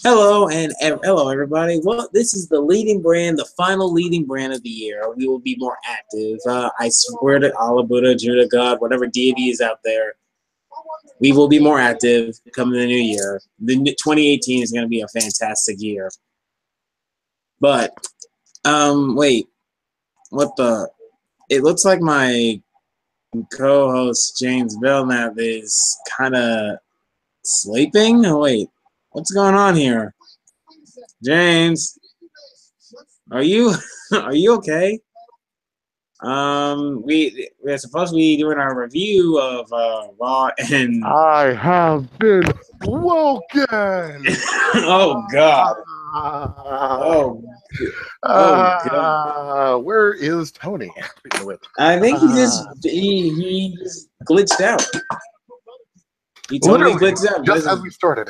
Hello everybody. Well, this is the leading brand, the final leading brand of the year. We will be more active. I swear to Allah, Buddha, Judah, God, whatever deity is out there, we will be more active coming the new year. 2018 is going to be a fantastic year. But wait, what the? It looks like my co-host James Belknap is kind of sleeping. Oh, wait, what's going on here? James, are you are you okay? We're supposed to be doing our review of Raw and I have been woken. oh God, oh oh God. Where is Tony? Speaking of which, I think he just glitched out. He totally literally, glitched out. just as we started.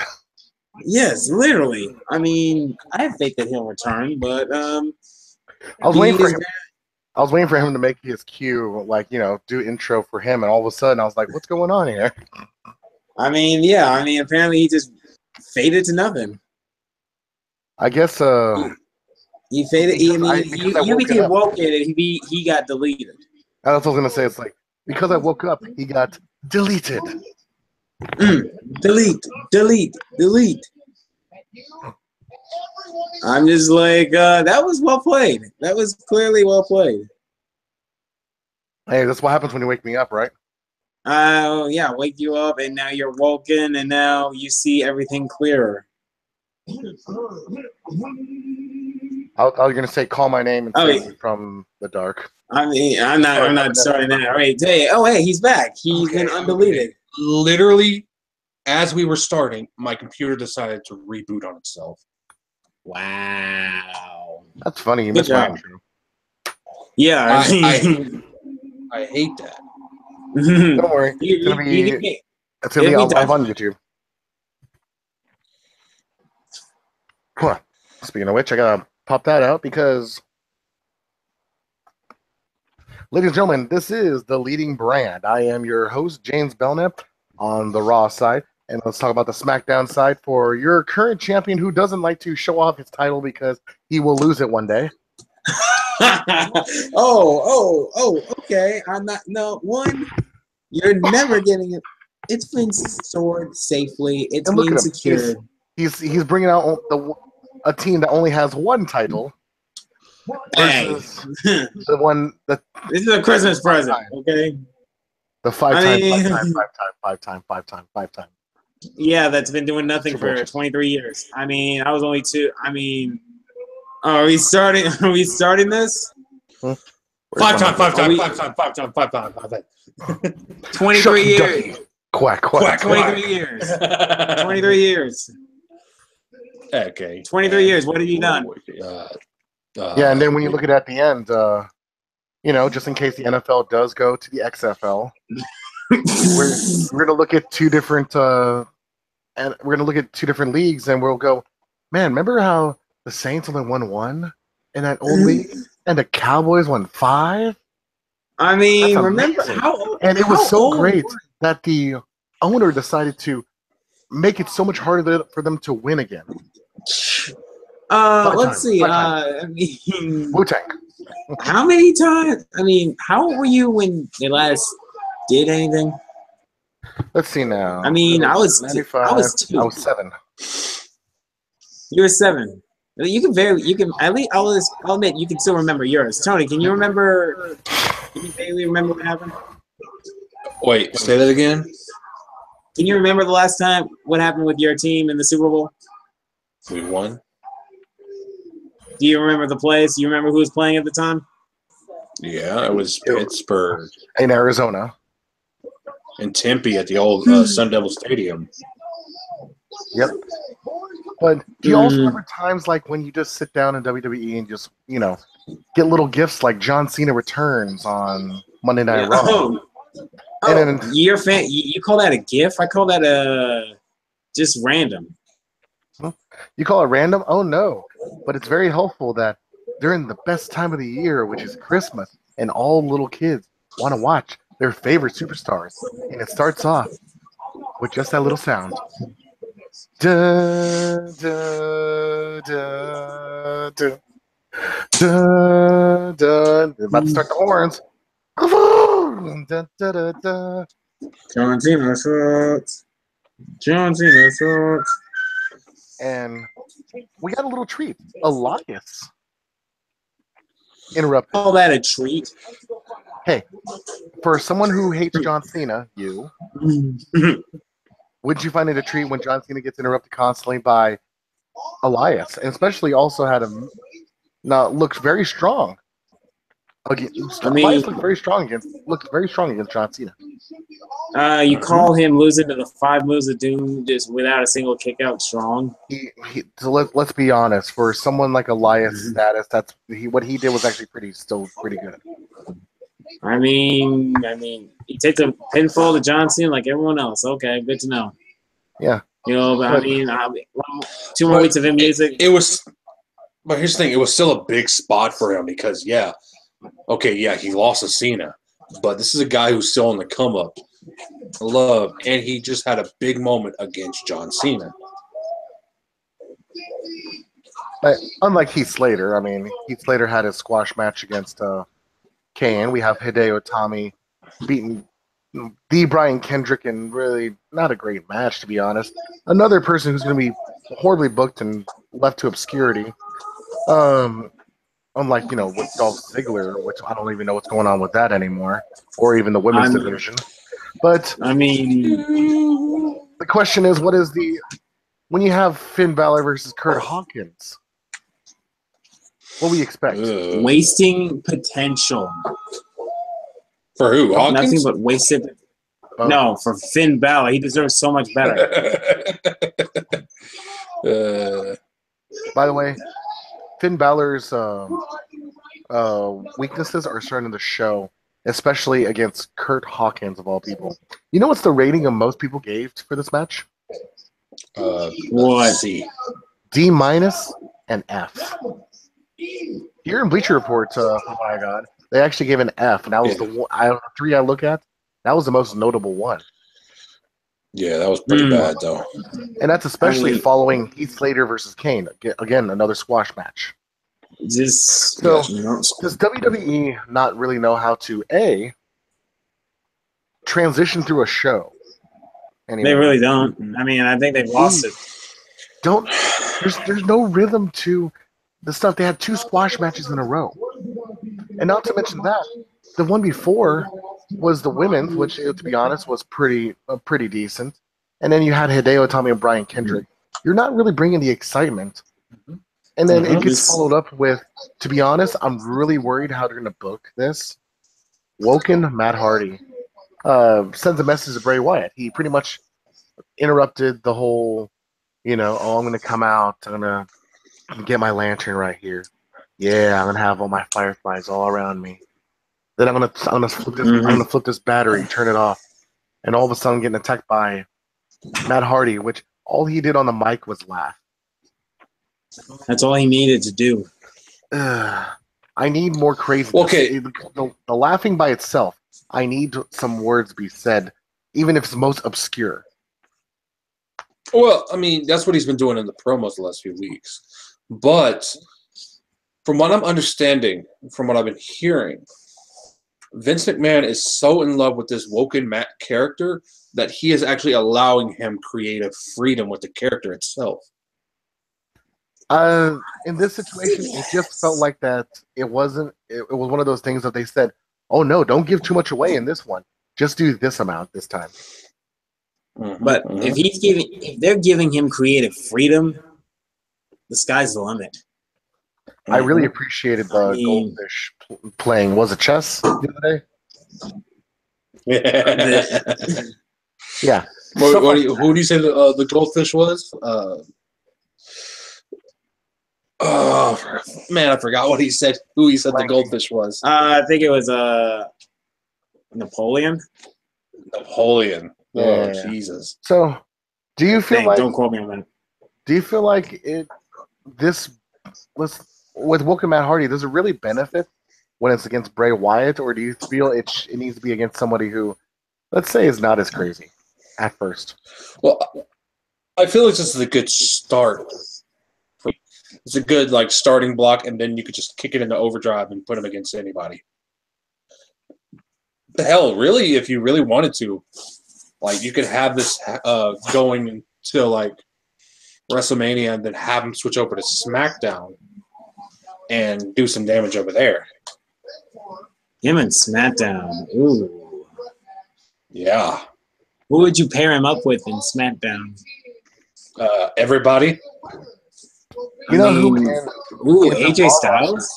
Yes, literally. I mean, I have faith that he'll return, but I was he waiting for is. him. I was waiting for him to make his cue, do intro for him, and all of a sudden, I was like, "What's going on here?" I mean, yeah. I mean, apparently he just faded to nothing. I guess. He faded. Because I You woke became up. woke and he got deleted. That's what I was gonna say. It's like because I woke up, he got deleted. Delete, delete, delete. I'm just like, that was well played. That was clearly well played. Hey, that's what happens when you wake me up, right? Yeah, wake you up, and now you're woken, and now you see everything clearer. I was gonna say, call my name and Oh, save me from the dark. I mean, I'm not starting that. Wait, hey, he's back. He's been undeleted. Literally, as we were starting, my computer decided to reboot on itself. Wow. That's funny. You Good missed my job. intro. Yeah, I hate that. Don't worry. It's gonna be live on YouTube. Come on. Speaking of which, I gotta pop that out because, ladies and gentlemen, this is the leading brand. I am your host, James Belknap, on the Raw side, and let's talk about the SmackDown side for your current champion who doesn't like to show off his title because he will lose it one day. Okay. I'm not. No, one, you're never getting it. It's been stored safely. It's been secured. He's bringing out a team that only has one title. Versus the one that this is a Christmas present, okay? The five time. Yeah, that's been doing nothing for 23 years. I mean, I was only two. I mean, are we starting? Are we starting this? Five time. 23 years. Quack. 23 years. 23 years. Okay. 23 years. What have you done? Yeah, and then when you look at the end, just in case the NFL does go to the XFL, we're gonna look at two different leagues, and we'll go, man, remember how the Saints only won one in that old league, and the Cowboys won 5? I mean, remember how? And it was so great that the owner decided to make it so much harder for them to win again. Let's see. I mean, Wu-Tang. How many times? I mean, how old were you when they last did anything? Let's see now. I mean, I was 95. I was 2. I was 7. You were 7. You can at least I'll admit you can still remember yours. Tony, can you remember? Can you vaguely remember what happened? Wait, say that again. Can you remember the last time what happened with your team in the Super Bowl? We won. Do you remember the plays? Do you remember who was playing at the time? Yeah, it was Pittsburgh. In Arizona. In Tempe at the old Sun Devil Stadium. Yep. But do you also remember times like when you just sit down in WWE and just, get little gifts like John Cena returns on Monday Night Raw? You're a fan. You call that a GIF? I call that just random. You call it random? Oh, no. But it's very helpful that during the best time of the year, which is Christmas, and all little kids want to watch their favorite superstars. And it starts off with just that little sound. Da, da, da, da, da, da. They're about to start the horns. Da, da, da, da. John Cena sucks. John Cena sucks. And we got a little treat. Elias interrupted. Call that a treat. Hey, for someone who hates John Cena, would you find it a treat when John Cena gets interrupted constantly by Elias? And especially also had him looks very strong. Elias looked very strong against John Cena. You call him losing to the 5 moves of doom just without a single kick out strong? So let's be honest. For someone like Elias' status, what he did was actually still pretty good. I mean, he takes a pinfall to John Cena like everyone else. Okay, good to know. Yeah. You know, but I mean, 2 more weeks of him music. But here's the thing: it was still a big spot for him because, he lost to Cena, but this is a guy who's still on the come up. And he just had a big moment against John Cena. But unlike Heath Slater, I mean, Heath Slater had his squash match against Kane. We have Hideo Itami beating the Brian Kendrick in really not a great match, to be honest. Another person who's going to be horribly booked and left to obscurity. Unlike, with Dolph Ziggler, which I don't even know what's going on with that anymore, or even the women's division. But I mean, the question is, when you have Finn Balor versus Kurt Hawkins, what do we expect? wasting potential. For who? Hawkins? Nothing but wasted. No, for Finn Balor, he deserves so much better. By the way, Finn Balor's weaknesses are starting to show, especially against Kurt Hawkins of all people. You know what's the rating of most people gave for this match? What? D- and F. Here in Bleacher Report, oh my God, they actually gave an F, and that was the one, out of the 3 I look at, that was the most notable one. Yeah, that was pretty bad, though. And that's especially following Heath Slater versus Kane. Again, another squash match. Does WWE not really know how to, A, transition through a show? Anymore? They really don't. I mean, I think they've lost it. There's no rhythm to the stuff. They had 2 squash matches in a row. And not to mention that, the one before was the women's, which, to be honest, was pretty decent. And then you had Hideo Itami and Brian Kendrick. You're not really bringing the excitement. And then it gets followed up with, to be honest, I'm really worried how they're going to book this. Woken Matt Hardy sends a message to Bray Wyatt. He pretty much interrupted the whole, I'm going to come out. I'm going to get my lantern right here. Yeah, I'm going to have all my fireflies all around me. Then I'm gonna flip this battery, turn it off, and all of a sudden I'm getting attacked by Matt Hardy, which all he did on the mic was laugh. That's all he needed to do. I need more craziness. Okay, the laughing by itself. I need some words be said, even if it's most obscure. Well, I mean, that's what he's been doing in the promos the last few weeks. But from what I'm understanding, from what I've been hearing, Vince McMahon is so in love with this Woken Matt character that he is actually allowing him creative freedom with the character itself. In this situation, it just felt like that. It was one of those things that they said, "Oh no, don't give too much away in this one. Just do this amount this time." But if they're giving him creative freedom, the sky's the limit. I really appreciated the goldfish playing. Was it chess the other day? Yeah. Who do you say the goldfish was? Oh man, I forgot what he said. Who he said the goldfish was? I think it was Napoleon. Napoleon. Oh yeah. Jesus. So, do you feel like? Don't quote me on that. Do you feel like this was with Woken Matt Hardy? Does it really benefit when it's against Bray Wyatt, or do you feel it needs to be against somebody who, let's say, is not as crazy at first? Well, I feel like this is a good start. It's a good starting block, and then you could just kick it into overdrive and put him against anybody. The hell, really, if you really wanted to, you could have this going to WrestleMania and then have him switch over to SmackDown and do some damage over there. Him and SmackDown. Ooh. Yeah. Who would you pair him up with in SmackDown? Everybody. You know who? Ooh, AJ Styles?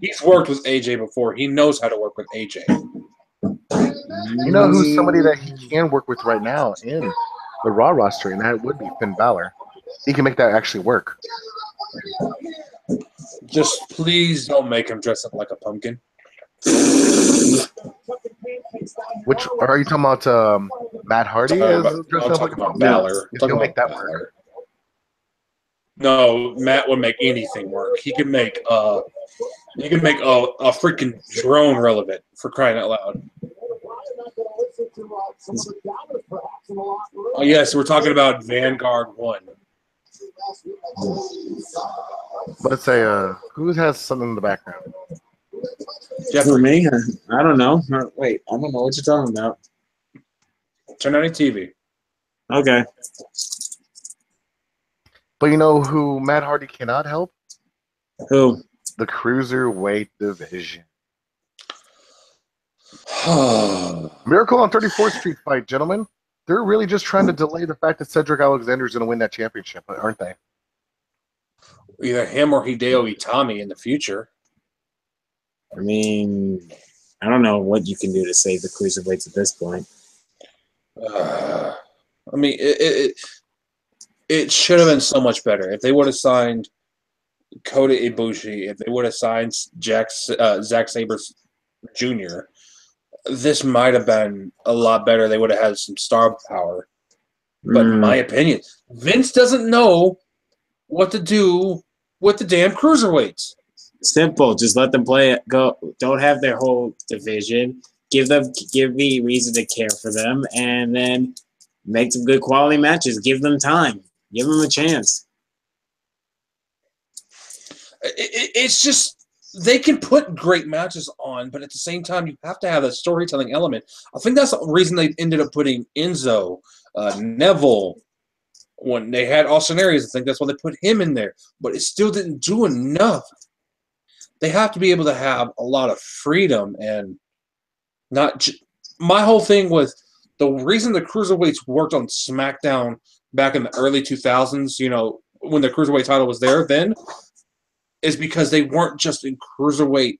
He's worked with AJ before. He knows how to work with AJ. You know who's somebody that he can work with right now in the Raw roster, and that would be Finn Balor. He can make that actually work. Just please don't make him dress up like a pumpkin. Which are you talking about? Matt Hardy I'm is dressed up like a talking about pumpkin? Balor. He'll make that work. No, Matt would make anything work. He could make a freaking drone relevant, for crying out loud. Oh yes, we're talking about Vanguard 1. Let's say who has something in the background? For Jeffrey, me? I don't know. Wait, I don't know what you're talking about. turn on your TV. Okay. But you know who Matt Hardy cannot help? Who? The Cruiserweight division. Miracle on 34th Street fight, gentlemen. They're really just trying to delay the fact that Cedric Alexander is going to win that championship, aren't they? Either him or Hideo Itami in the future. I mean, I don't know what you can do to save the cruiserweights at this point. I mean, it should have been so much better if they would have signed Kota Ibushi, if they would have signed Zack Sabre Jr. This might have been a lot better. They would have had some star power. But in my opinion, Vince doesn't know what to do with the damn cruiserweights. Simple. Just let them play it. Go. Don't have their whole division. Give me reason to care for them, and then make some good quality matches. Give them time. Give them a chance. It's just they can put great matches on, but at the same time, you have to have a storytelling element. I think that's the reason they ended up putting Enzo, Neville, when they had Austin Aries. I think that's why they put him in there, but it still didn't do enough. They have to be able to have a lot of freedom and not. My whole thing with the reason the cruiserweights worked on SmackDown back in the early 2000s, you know, when the cruiserweight title was there then, is because they weren't just in cruiserweight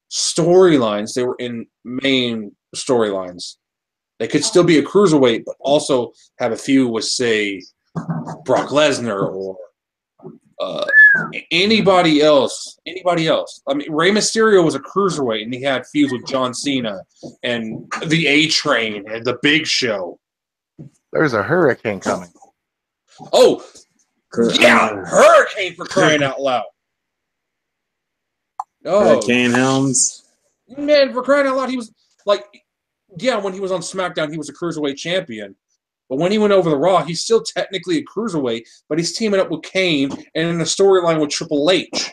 storylines, they were in main storylines. They could still be a cruiserweight, but also have a feud with, say, Brock Lesnar or anybody else. I mean, Rey Mysterio was a cruiserweight, and he had feuds with John Cena and the A-Train and the Big Show. There's a hurricane coming. Oh, yeah, Hurricane, for crying out loud. Oh, Hurricane Helms. Man, for crying out loud, he was when he was on SmackDown, he was a cruiserweight champion. But when he went over the Raw, he's still technically a cruiserweight, but he's teaming up with Kane and in a storyline with Triple H.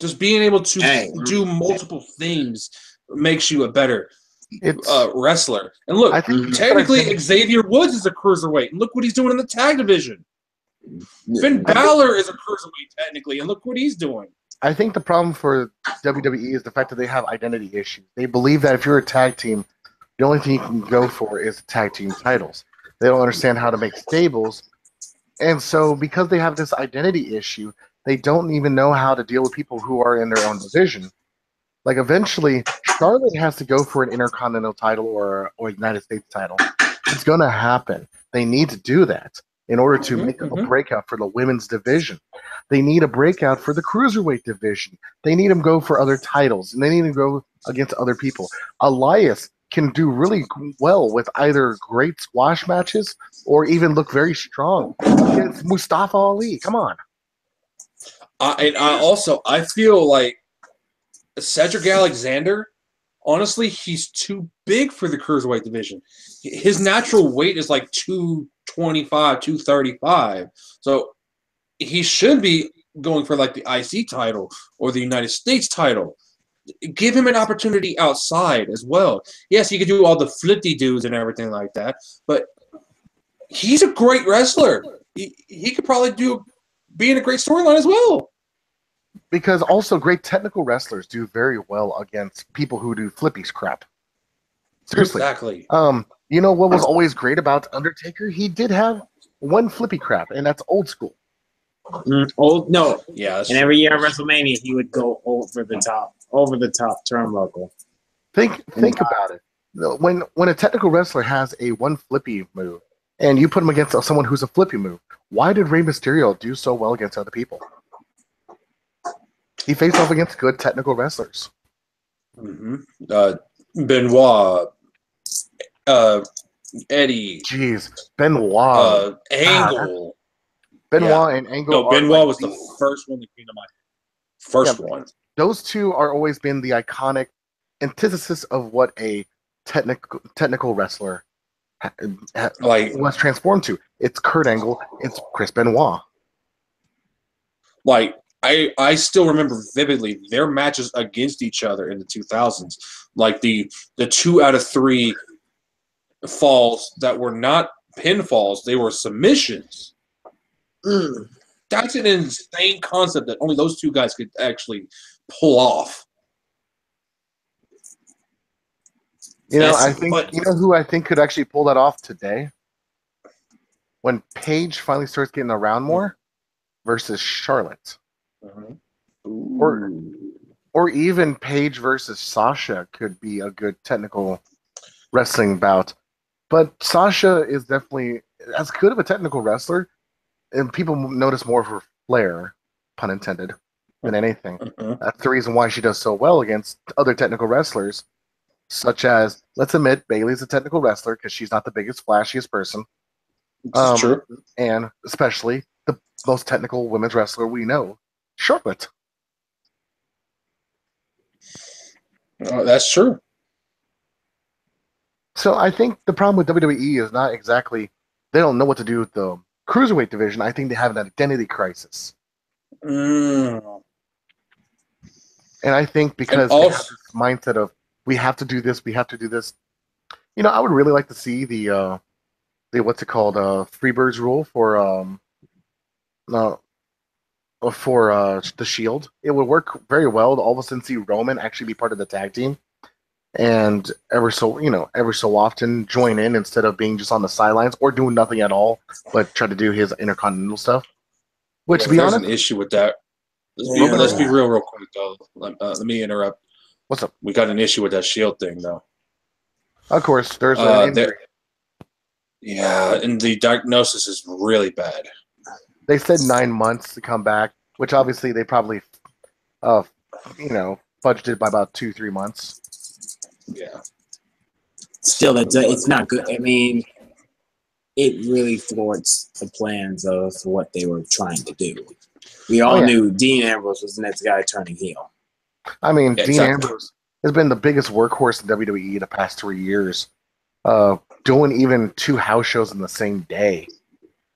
Just being able to do multiple things makes you a better wrestler. And look, technically Xavier Woods is a cruiserweight, and look what he's doing in the tag division. Finn Balor is a cruiserweight technically, and look what he's doing. I think the problem for WWE is the fact that they have identity issues. They believe that if you're a tag team, the only thing you can go for is tag team titles. They don't understand how to make stables. And so because they have this identity issue, they don't even know how to deal with people who are in their own division. Like eventually, Charlotte has to go for an Intercontinental title or United States title. It's going to happen. They need to do that in order to make a breakout for the women's division. They need a breakout for the cruiserweight division. They need them to go for other titles, and they need to go against other people. Elias can do really well with either great squash matches or even look very strong against Mustafa Ali. Come on. I feel like Cedric Alexander, honestly, he's too big for the cruiserweight division. His natural weight is like 225, 235. So he should be going for like the IC title or the United States title. Give him an opportunity outside as well. Yes, he could do all the flippy dudes and everything like that, but he's a great wrestler. He could probably be in a great storyline as well. Because also great technical wrestlers do very well against people who do flippies crap. Seriously. Exactly. You know what was always great about Undertaker? He did have one flippy crap, and that's old school. No. Yeah. And every year at WrestleMania, he would go over the top turnbuckle. Think about it. When a technical wrestler has a one flippy move, and you put him against someone who's a flippy move, why did Rey Mysterio do so well against other people? He faced off against good technical wrestlers. Mm-hmm. Benoit, Eddie. Jeez, Benoit. Angle. Benoit and Angle. No, Benoit was the first one that came to mind. First one. Those two are always been the iconic antithesis of what a technical wrestler was transformed to. It's Kurt Angle. It's Chris Benoit. Like, I still remember vividly their matches against each other in the 2000s. Like the 2 out of 3 falls that were not pinfalls, they were submissions. That's an insane concept that only those two guys could actually pull off. You know, you know who I think could actually pull that off today? When Paige finally starts getting around more versus Charlotte. Or even Paige versus Sasha could be a good technical wrestling bout. But Sasha is definitely as good of a technical wrestler, and people notice more of her flair, pun intended, than anything. That's the reason why she does so well against other technical wrestlers, such as, let's admit, Bayley's a technical wrestler because she's not the biggest, flashiest person. True. And especially the most technical women's wrestler we know, Charlotte. That's true. So I think the problem with WWE is not exactly they don't know what to do with the cruiserweight division. I think they have an identity crisis. And I think because they have this mindset of we have to do this, we have to do this. You know, I would really like to see the what's it called, Freebirds rule for the Shield. It would work very well to all of a sudden see Roman actually be part of the tag team, and ever so often join in instead of being just on the sidelines or doing nothing at all, but try to do his intercontinental stuff. Which, to be honest, there's an issue with that. Let's be real quick though. Let me interrupt. What's up? We got an issue with that Shield thing though. Of course, there's an injury. Yeah, and the diagnosis is really bad. They said 9 months to come back, which obviously they probably, budgeted by about 2-3 months. Yeah. Still, it's not good. I mean, it really thwarts the plans of what they were trying to do. We all knew Dean Ambrose was the next guy turning heel. I mean, Dean Ambrose has been the biggest workhorse in WWE the past 3 years, doing even 2 house shows in the same day.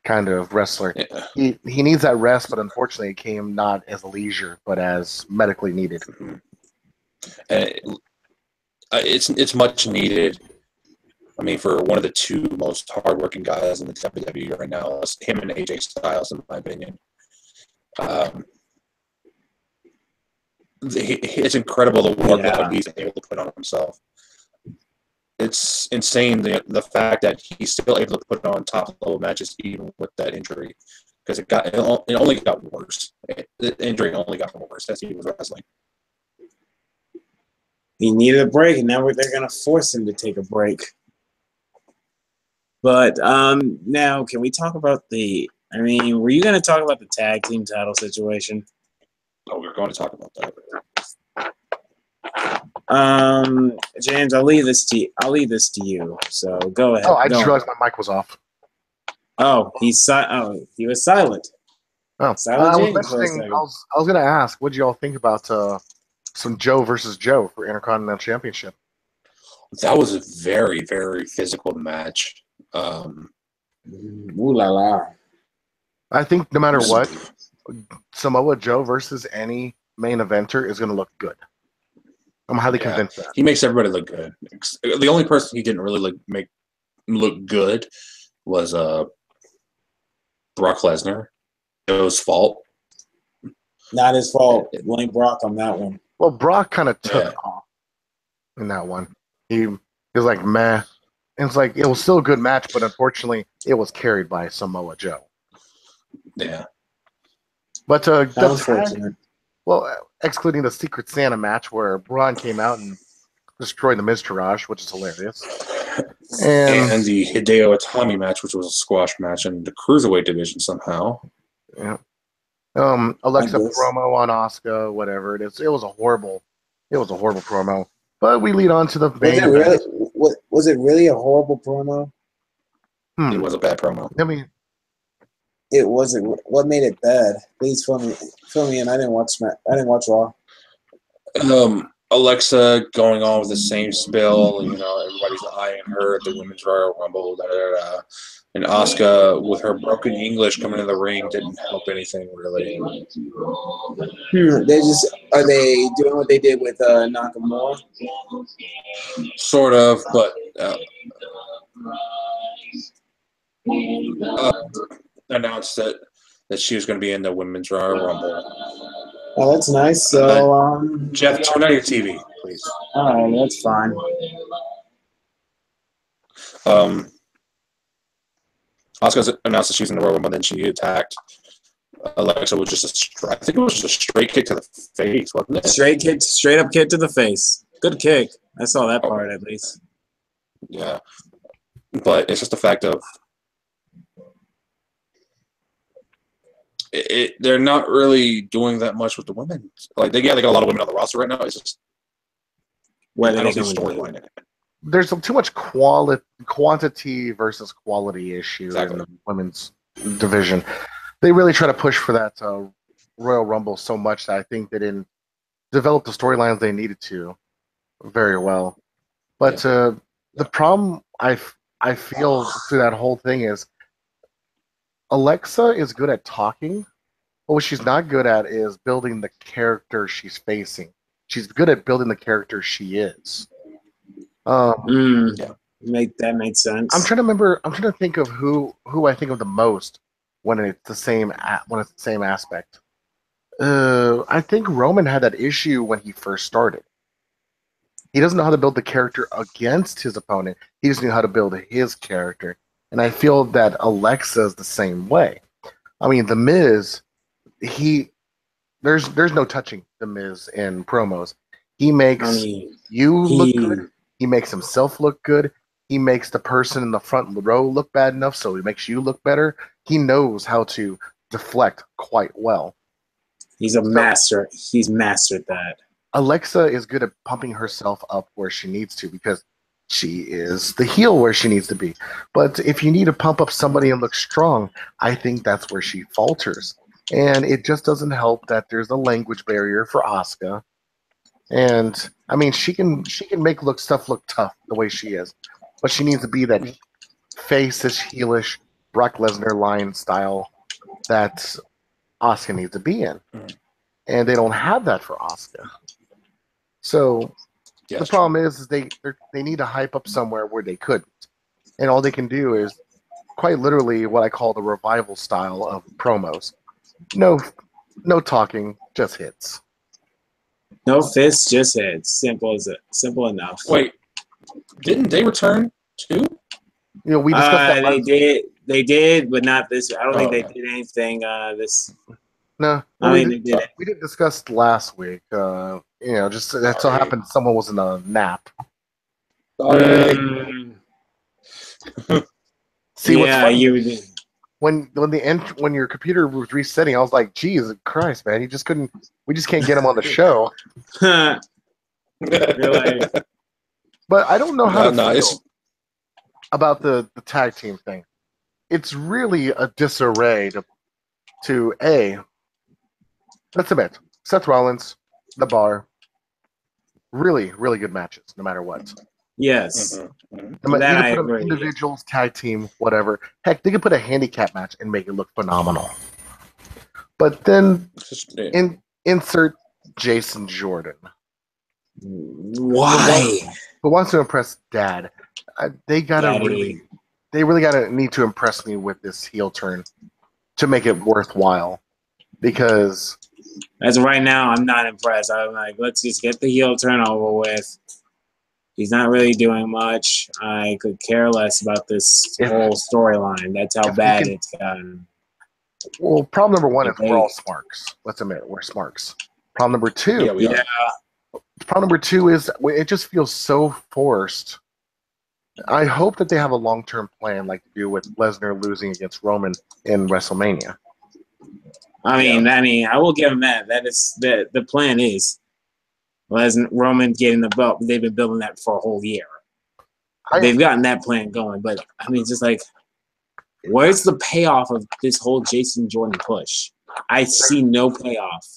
Kind of wrestler. Yeah. He needs that rest, but unfortunately it came not as a leisure, but as medically needed. It's much needed. I mean, for one of the 2 most hardworking guys in the WWE right now, it's him and AJ Styles, in my opinion. It's incredible the work that he's able to put on himself. It's insane the fact that he's still able to put on top level matches even with that injury, because it only got worse. The injury only got worse as he was wrestling. He needed a break, and now they're going to force him to take a break. But now, can we talk about were you going to talk about the tag team title situation? Oh, we're going to talk about that. James, I'll leave this to you. So go ahead. Oh, I just realized my mic was off. Oh, he was silent. Oh, I was going to ask, what did y'all think about some Joe versus Joe for Intercontinental Championship? That was a very, very physical match. Ooh la la. I think no matter what, Samoa Joe versus any main eventer is going to look good. I'm highly convinced that. He makes everybody look good. The only person he didn't really make look good was Brock Lesnar. It was fault. Not his fault. Blame Brock on that one. Well, Brock kind of took off in that one. He was like, meh. And it's like, it was still a good match, but unfortunately, it was carried by Samoa Joe. Yeah. But Unfortunate. excluding the Secret Santa match where Braun came out and destroyed the Miztourage, which is hilarious. And the Hideo Itami match, which was a squash match in the Cruiserweight division somehow. Yeah. Alexa promo on Asuka, whatever it is. It was a horrible promo. But we lead on to the main event. Was it really a horrible promo? It was a bad promo. I mean, it wasn't. What made it bad? Please fill me in. I didn't watch Raw. Alexa going on with the same spill. Everybody's eyeing her at the Women's Royal Rumble. And Asuka, with her broken English coming in the ring, didn't help anything really. Are they doing what they did with Nakamura? Sort of, but announced that she was going to be in the Women's Royal Rumble. Oh, that's nice. So, Jeff, turn on your TV, please. All right, that's fine. Asuka announced that she was in the Royal Rumble, and then she attacked Alexa with I think it was just a straight kick to the face, wasn't it? Straight up kick to the face. Good kick. I saw that part at least. Yeah, but it's just the fact of they're not really doing that much with the women. Like they got a lot of women on the roster right now. It's just I don't see storyline in it. There's too much quantity versus quality issue in the women's division. They really try to push for that Royal Rumble so much that I think they didn't develop the storylines they needed to very well. But the problem I feel through that whole thing is Alexa is good at talking, but what she's not good at is building the character she's facing. She's good at building the character she is. That makes sense. I'm trying to think of who I think of the most when it's the same aspect. I think Roman had that issue when he first started. He doesn't know how to build the character against his opponent. He just knew how to build his character, and I feel that Alexa is the same way. I mean, The Miz, there's no touching The Miz in promos. He makes you look good. He makes himself look good. He makes the person in the front row look bad enough, so he makes you look better. He knows how to deflect quite well. He's a master. He's mastered that. Alexa is good at pumping herself up where she needs to because she is the heel where she needs to be. But if you need to pump up somebody and look strong, I think that's where she falters. And it just doesn't help that there's a language barrier for Asuka. And I mean, she can make stuff look tough the way she is, but she needs to be that face-ish, heelish Brock Lesnar line style that Asuka needs to be in, and they don't have that for Asuka. So the problem is they need to hype up somewhere where they couldn't, and all they can do is quite literally what I call the revival style of promos. No talking, just hits. No fists, just heads. Simple enough. Wait, didn't they return too? We discussed that. They did, but not this. I don't think they did anything this. No, they did it. We did discuss last week. Just that so happened someone was in a nap. See, what's funny? When your computer was resetting, I was like, "Jesus Christ, man! We just can't get him on the show." Really? But I don't know how to feel about the tag team thing. It's really a disarray to let's admit, Seth Rollins, The Bar, really, really good matches, no matter what. Yes, Mhm. You that can I put them agree. individuals, tag team, whatever. Heck, they could put a handicap match and make it look phenomenal. But then It's just, yeah. insert Jason Jordan. Why, Who wants to impress Dad? They Daddy? really gotta need to impress me with this heel turn to make it worthwhile. Because As of right now, I'm not impressed. I'm like, let's just get the heel turn over with. He's not really doing much. I could care less about this whole storyline. That's how if they bad can- it's gotten. well, problem number one is Okay. we're all smarks. Let's admit it, we're smarks. Problem number two, Yeah, we are. problem number two is it just feels so forced. I hope that they have a long-term plan, like to do with Lesnar losing against Roman in WrestleMania. I mean, I will give him that. That is the plan is Roman getting the belt. They've been building that for a whole year. They've gotten that plan going, but I mean, just like, where's the payoff of this whole Jason Jordan push? I see no payoff.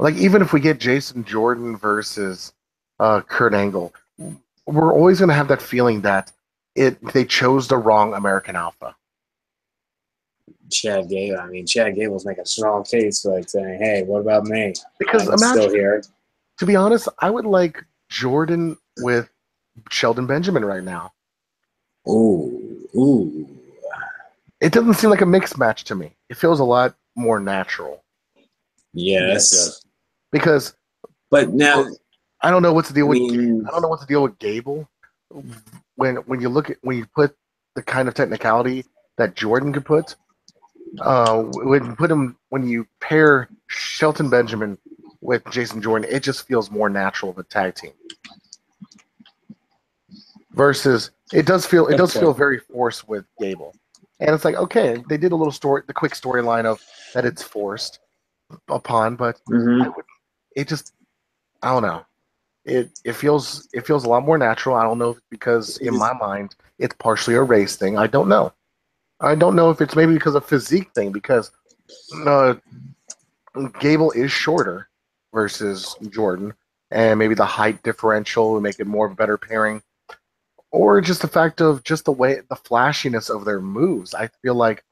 Like, even if we get Jason Jordan versus Kurt Angle, we're always going to have that feeling that they chose the wrong American Alpha. Chad Gable. I mean, Chad Gable's making a strong case, like saying, "Hey, what about me? Because I'm still imagine, here." to be honest, I would like Jordan with Shelton Benjamin right now. Ooh. It doesn't seem like a mixed match to me. It feels a lot more natural. Yes, Because but now I don't know what's the deal with mean, I don't know what the deal with Gable. When you put the kind of technicality that Jordan could put, when you pair Shelton Benjamin with Jason Jordan, it just feels more natural of a tag team. Versus it does feel very forced with Gable. And it's like, okay, they did the quick storyline of that it's forced upon, but it just, I don't know. It feels a lot more natural. I don't know if it's because in my mind it's partially a race thing. I don't know. I don't know if it's maybe because of physique thing, because Gable is shorter versus Jordan, and maybe the height differential would make it more of a better pairing. Or just the fact of just the flashiness of their moves. I feel like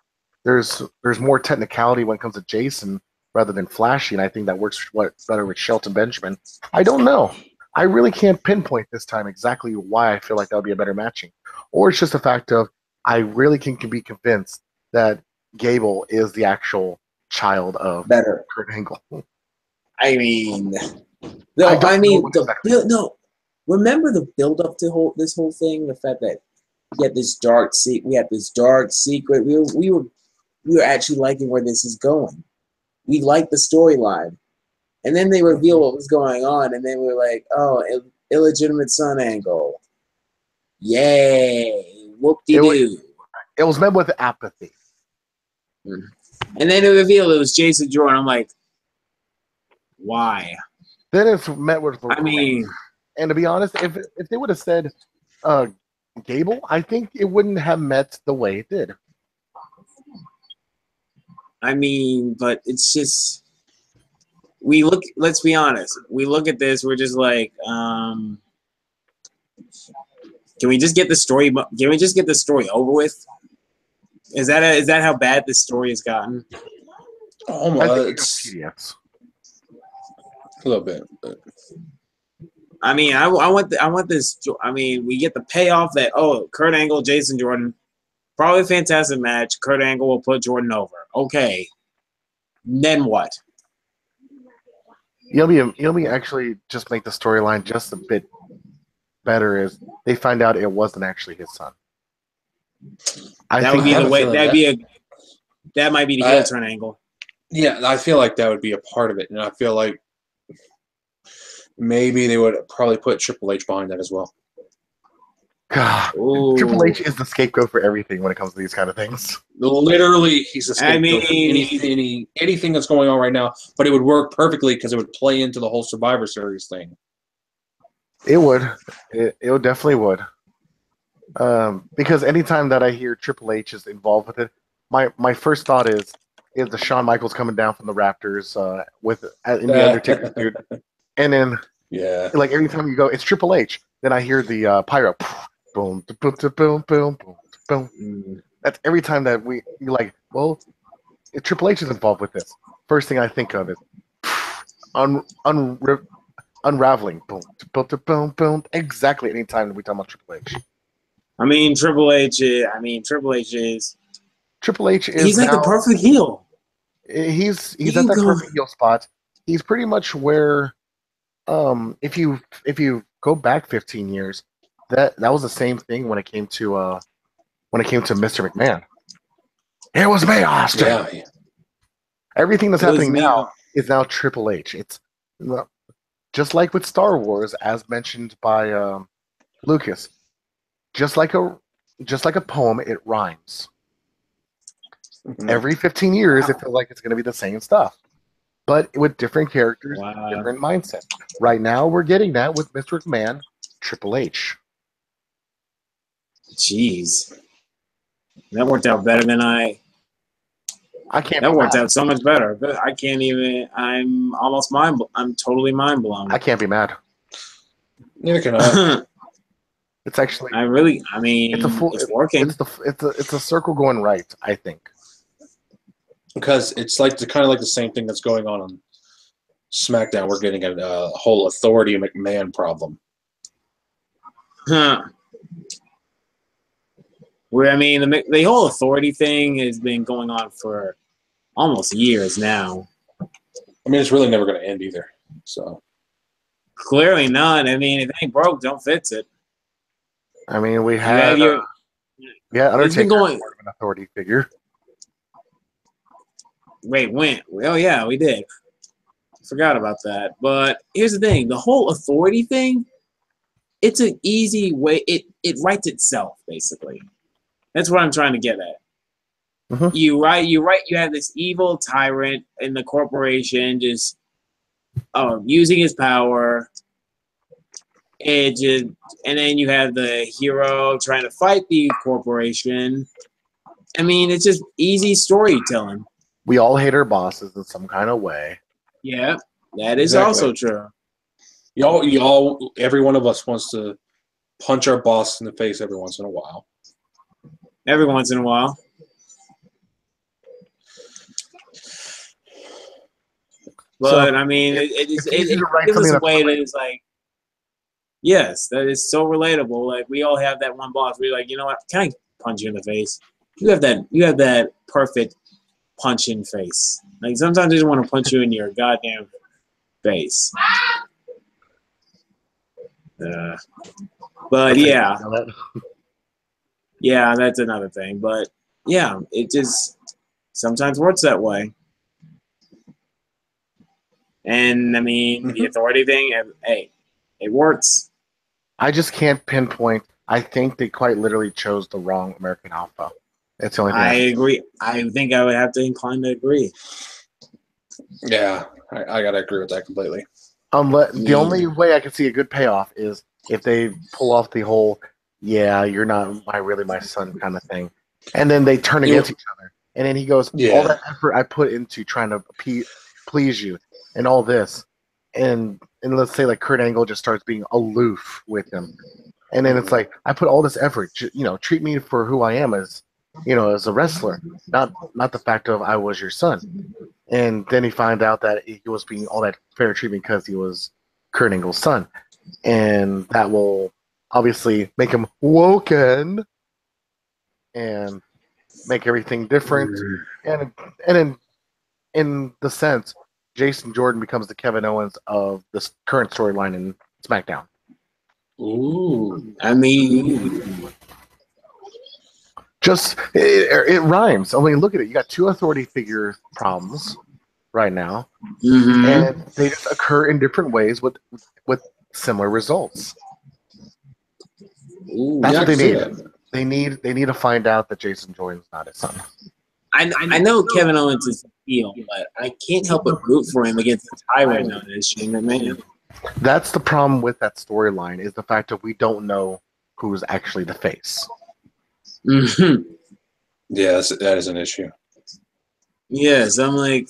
there's more technicality when it comes to Jason rather than flashy, and I think that works better with Shelton Benjamin. I don't know. I really can't pinpoint this time exactly why I feel like that would be a better matching. Or it's just the fact of I really can be convinced that Gable is the actual child of better. Kurt Angle. I mean, no. Remember the build up to this whole thing. The fact that we had this dark secret. We were actually liking where this is going. We liked the storyline, and then they reveal what was going on, and then we were like, "Oh, illegitimate son Angle, yay, whoop-de-doo." It was met with apathy. And then they revealed it was Jason Jordan. I'm like, why? Then it's met with. I mean, and to be honest, if they would have said Gable, I think it wouldn't have met the way it did. I mean, but it's just let's be honest. We look at this, we're just like, can we just get the story? Can we just get the story over with? Is that how bad this story has gotten? Almost. Yes. A little bit. But. I mean, I want this. I mean, we get the payoff that Kurt Angle, Jason Jordan, probably a fantastic match. Kurt Angle will put Jordan over. Okay, then what? You know me actually just make the storyline just a bit better is they find out it wasn't actually his son. That would be the way. That might be the heel turn angle. Yeah, I feel like that would be a part of it, and I feel like maybe they would probably put Triple H behind that as well. God, Triple H is the scapegoat for everything when it comes to these kind of things. Literally, he's the scapegoat for anything that's going on right now. But it would work perfectly because it would play into the whole Survivor Series thing. It would. It definitely would. Because anytime that I hear Triple H is involved with it, my first thought is the Shawn Michaels coming down from the Raptors in the Undertaker dude, and then like every time you go, it's Triple H. Then I hear the pyro, boom, boom, boom, boom, boom, boom. Mm. That's every time that you're like, well, if Triple H is involved with this. First thing I think of is unraveling, boom, boom, boom, boom. Exactly anytime we talk about Triple H. I mean, Triple H. Triple H is. Triple H is He's like now, the perfect heel. He's You at that go- perfect heel spot. He's pretty much where, if you go back 15 years, that was the same thing when it came to Mr. McMahon. It was me, Austin. Yeah. Everything that's It was happening me. now is now Triple H. It's just like with Star Wars, as mentioned by Lucas. Just like a poem, it rhymes. Mhm. Every 15 years, it feels like it's going to be the same stuff, but with different characters, Wow. different mindset. Right now, we're getting that with Mr. McMahon, Triple H. Jeez, that worked out better than I. can't. That be worked mad. out so much better. But I can't even. I'm almost mind. I'm totally mind blown. I can't be mad. Neither can I. It's actually I really. I mean, it's a full. it's working. It's a circle going right. I think. Because it's like kind of like the same thing that's going on SmackDown. We're getting a whole Authority McMahon problem. Huh. Where I mean, the whole Authority thing has been going on for almost years now. I mean, it's really never going to end either. So Clearly not. I mean, if it ain't broke, don't fix it. I mean, we You have had your. Undertaker It's been going. part of an authority figure. Wait, when? Oh yeah, we did. Forgot about that. But here's the thing: the whole Authority thing. It's an easy way. It writes itself basically. That's what I'm trying to get at. Mhm. You have this evil tyrant in the corporation just using his power. And then you have the hero trying to fight the corporation. I mean, it's just easy storytelling. We all hate our bosses in some kind of way. Yeah, that is Exactly. also true. y'all, every one of us wants to punch our boss in the face every once in a while. Every once in a while. But I mean, it easy to write gives us something a way that's that is like, yes, that is so relatable. Like we all have that one boss. We're like, you know what? Can I punch you in the face? You have that perfect punch in face. Like sometimes I just want to punch you in your goddamn face. But yeah, yeah, that's another thing. But yeah, it just sometimes works that way. And I mean, the Authority thing, hey, it works. I just can't pinpoint. I think they quite literally chose the wrong American Alpha. That's the only thing. I agree. I think I would have to incline to agree. Yeah, I gotta agree with that completely. The only way I can see a good payoff is if they pull off the whole "yeah, you're not really my son" kind of thing, and then they turn against each other, and then he goes, "All that effort I put into trying to please you, and all this," and let's say like Kurt Angle just starts being aloof with him, and then it's like, I put all this effort, treat me for who I am as a wrestler, not the fact of I was your son. And then he found out that he was being all that fair treatment because he was Kurt Angle's son, and that will obviously make him woken and make everything different. And then in the sense, Jason Jordan becomes the Kevin Owens of this current storyline in SmackDown. Ooh, I mean, just it rhymes. I mean, look at it. You got two Authority figure problems right now, and they just occur in different ways with similar results. That's what they need. They need to find out that Jason Jordan's not his son. I know Kevin Owens is a heel, but I can't help but root for him against the tyrant known as Shane McMahon. That's the problem with that storyline, is the fact that we don't know who's actually the face. Mm-hmm. Yeah, that is an issue. Yes, I'm like,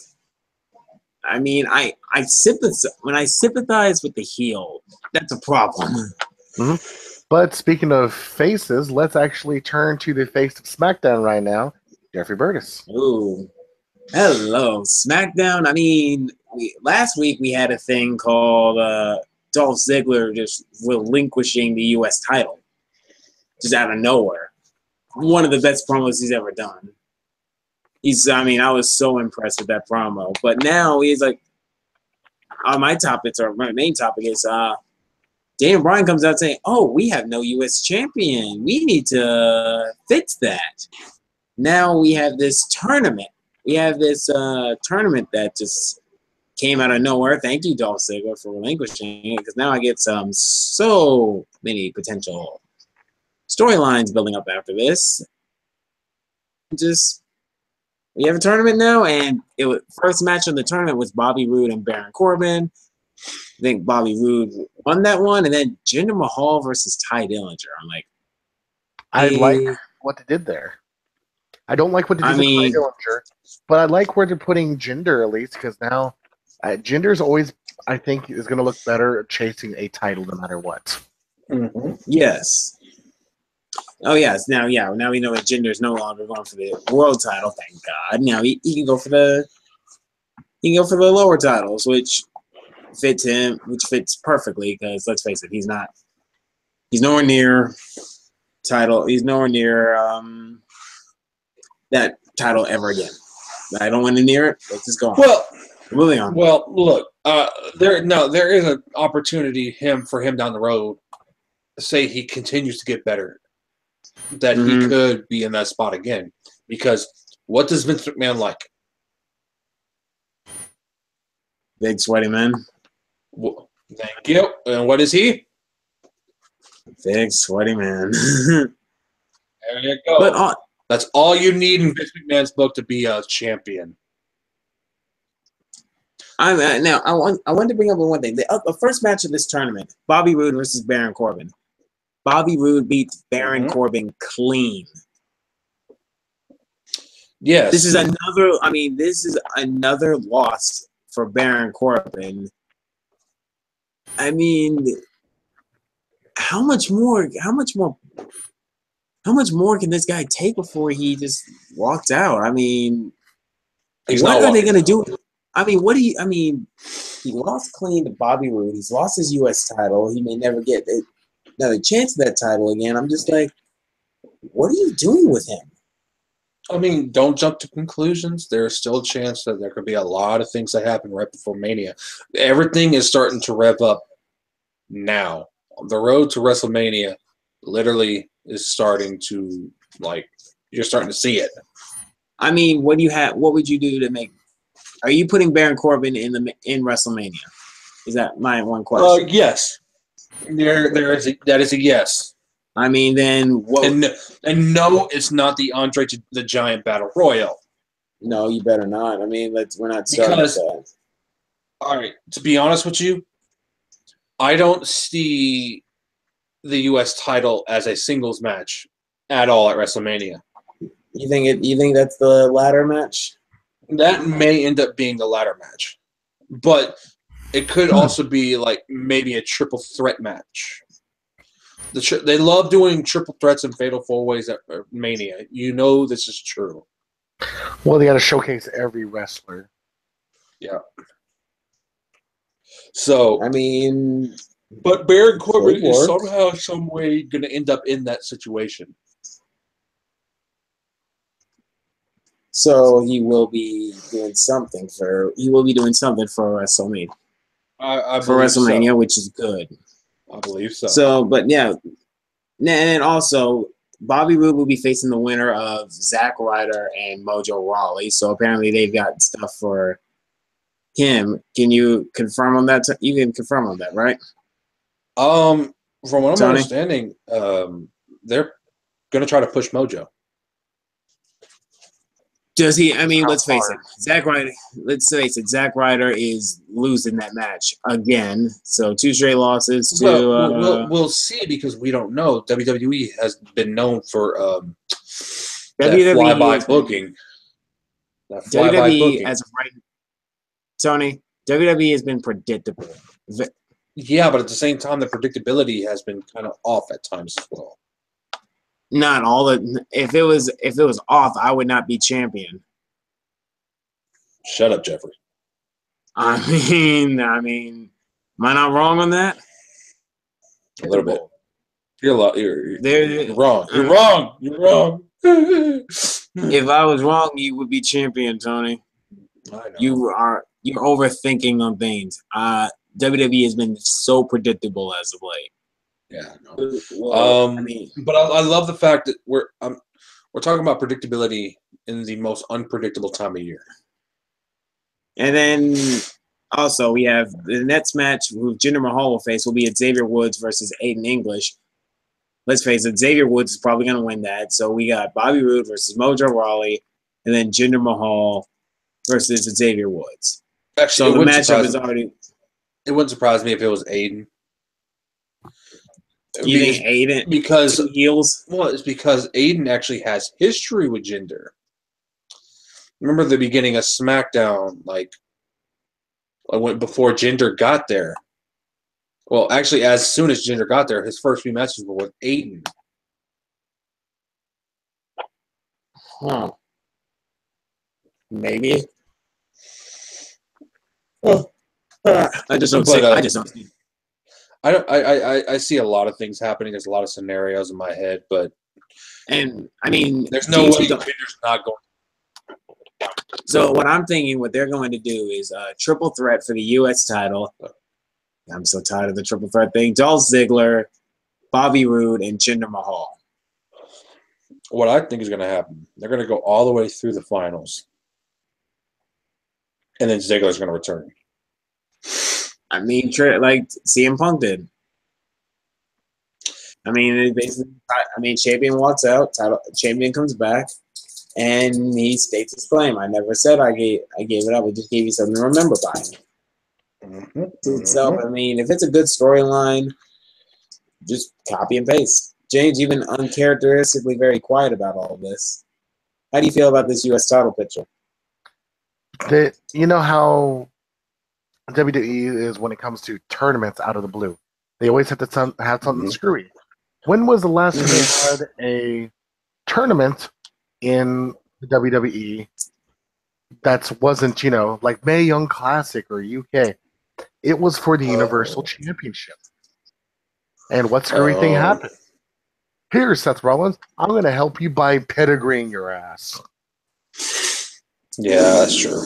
I mean, I sympathize when I sympathize with the heel. That's a problem. But speaking of faces, let's actually turn to the face of SmackDown right now, Jeffrey Burgess. Ooh. Hello, SmackDown. I mean, last week we had a thing called Dolph Ziggler just relinquishing the U.S. title, just out of nowhere. One of the best promos he's ever done. I was so impressed with that promo. But now he's like, my main topic is Daniel Bryan comes out saying, "Oh, we have no U.S. champion. We need to fix that." Now we have this tournament. We have this tournament that just came out of nowhere. Thank you, Dolph Ziggler, for relinquishing it, because now I get so many potential storylines building up after this. We have a tournament now, and first match of the tournament was Bobby Roode and Baron Corbin. I think Bobby Roode won that one, and then Jinder Mahal versus Ty Dillinger. I'm like, I like what they did there. I don't like what they did with Ty Dillinger, but I like where they're putting Jinder at least, because now Jinder's always, I think, is going to look better chasing a title no matter what. Mm-hmm. Yes. Oh yes. Now we know that Jinder's no longer going for the world title. Thank God. Now he can go for the lower titles, which fits him, which fits perfectly. Because let's face it, he's nowhere near title. He's nowhere near that title ever again. I don't want to near it. Let's just go on. Well, moving on. Well, look, there is an opportunity for him down the road. Say he continues to get better, that he could be in that spot again. Because what does Vince McMahon like? Big sweaty man. Well, thank you. And what is he? Big sweaty man. There you go. But that's all you need in Vince McMahon's book to be a champion. I wanted to bring up one thing. The first match of this tournament, Bobby Roode versus Baron Corbin. Bobby Roode beats Baron Corbin clean. Yes. This is another loss for Baron Corbin. I mean, how much more can this guy take before he just walks out? I mean, what are they going to do? I mean, he lost clean to Bobby Roode. He's lost his U.S. title. He may never get another chance at that title again. I'm just like, what are you doing with him? I mean, don't jump to conclusions. There's still a chance that there could be a lot of things that happen right before Mania. Everything is starting to rev up now. The road to WrestleMania literally is starting to, you're starting to see it. I mean, what would you do to make? Are you putting Baron Corbin in WrestleMania? Is that my one question? Yes. That is a yes. I mean, then what? And no, it's not the Andre the Giant Battle Royal. No, you better not. I mean, we're not starting with that. All right, to be honest with you, I don't see the U.S. title as a singles match at all at WrestleMania. You think that's the ladder match? That may end up being the ladder match, but it could also be maybe a triple threat match. They love doing triple threats and fatal four-ways at Mania. You know this is true. Well, they got to showcase every wrestler. Yeah. So I mean, but Baron Corbin is somehow, some way, going to end up in that situation. So he will be doing something for WrestleMania. For WrestleMania, so. Which is good. I believe so. So, but yeah, and also Bobby Roode will be facing the winner of Zack Ryder and Mojo Rawley. So apparently they've got stuff for him. Can you confirm on that? You can confirm on that, right? From what I'm Tony? understanding, they're going to try to push Mojo. Does he? I mean, let's face it. Zack Ryder is losing that match again. So 2 straight losses to. We'll see, because we don't know. WWE has been known for that WWE flyby booking. WWE as of right, Tony. WWE has been predictable. Yeah, but at the same time, the predictability has been kind of off at times as well. Not all the. If it was off, I would not be champion. Shut up, Jeffrey. I mean, am I not wrong on that? A little bit. You're There, wrong. You're wrong. You're wrong. if I was wrong, you would be champion, Tony. I know. You're overthinking on things. WWE has been so predictable as of late. Yeah. Well, but I love the fact that we're talking about predictability in the most unpredictable time of year. And then also we have the next match who Jinder Mahal will face will be Xavier Woods versus Aiden English. Let's face it, Xavier Woods is probably going to win that. So we got Bobby Roode versus Mojo Rawley, and then Jinder Mahal versus Xavier Woods. Actually, so the matchup is already. It wouldn't surprise me if it was Aiden. You think Aiden? Because heels? Well, it's because Aiden actually has history with Jinder. Remember the beginning of SmackDown, like I went before Jinder got there. Well, actually, as soon as Jinder got there, his first few matches were with Aiden. Huh. Maybe. I just don't see. I just don't see. I see a lot of things happening. There's a lot of scenarios in my head, but there's no way Jinder's not going. So what I'm thinking, what they're going to do is a triple threat for the U.S. title. I'm so tired of the triple threat thing. Dolph Ziggler, Bobby Roode, and Jinder Mahal. What I think is going to happen, they're going to go all the way through the finals, and then Ziggler's going to return. Like CM Punk did. Champion walks out, champion comes back, and he states his claim. I never said I gave it up. I just gave you something to remember by. So, if it's a good storyline, just copy and paste. James, you've been uncharacteristically very quiet about all of this. How do you feel about this U.S. title picture? You know how WWE is when it comes to tournaments out of the blue. They always have to have something screwy. When was the last time they had a tournament in the WWE that wasn't, like Mae Young Classic or UK? It was for the Universal Championship. And what screwy thing happened? Here, Seth Rollins, I'm going to help you by pedigreeing your ass. Yeah, that's true.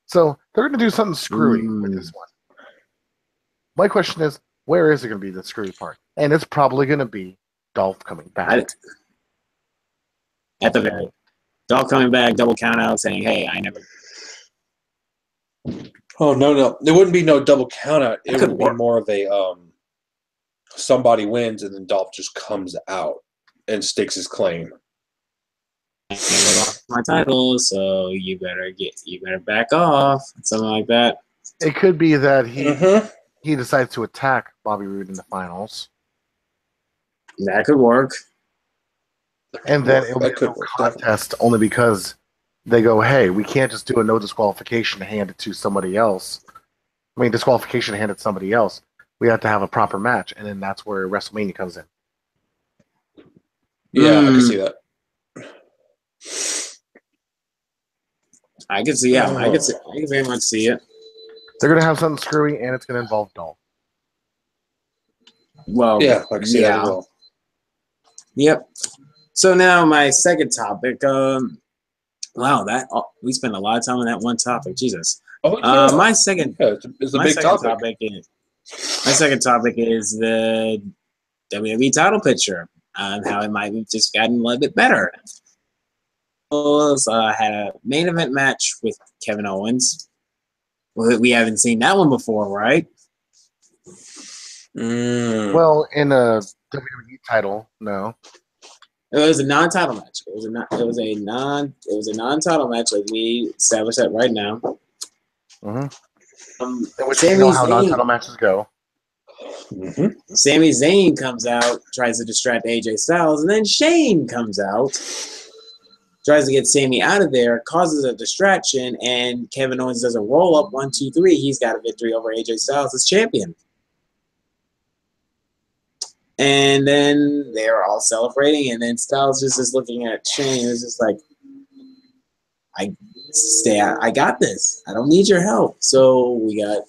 So they're going to do something screwy with this one. My question is, where is it going to be the screwy part? And it's probably going to be Dolph coming back. At the very Dolph coming back, double count out, saying, "Hey, I never." Oh no! There wouldn't be no double count out. It would be more of a somebody wins and then Dolph just comes out and stakes his claim. I lost my title, so you better back off, something like that. It could be that he decides to attack Bobby Roode in the finals. That could work. And then it'll be a contest only because they go, hey, we can't just do a no disqualification and hand it to somebody else. Disqualification and hand it to somebody else. We have to have a proper match, and then that's where WrestleMania comes in. Yeah, I can see that. I can see, I can very much see it. They're going to have something screwy, and it's going to involve Dolph. Well, yeah, I can see that as well. Yep. So now my second topic. Wow, we spent a lot of time on that one topic. Jesus. Oh, yeah. My second. Yeah, it's a big topic. My second topic is the WWE title picture and how it might have just gotten a little bit better. Had a main event match with Kevin Owens. We haven't seen that one before, right? Well, in a WWE title, no. It was a non-title match. It was a non-title match, like we established that right now. Which you know how non-title matches go. Sami Zayn comes out, tries to distract AJ Styles, and then Shane comes out, tries to get Sami out of there, causes a distraction, and Kevin Owens does a roll-up, 1, 2, 3. He's got a victory over AJ Styles as champion. And then they're all celebrating, and then Styles just is looking at Shane. It's just like, I got this. I don't need your help. So we got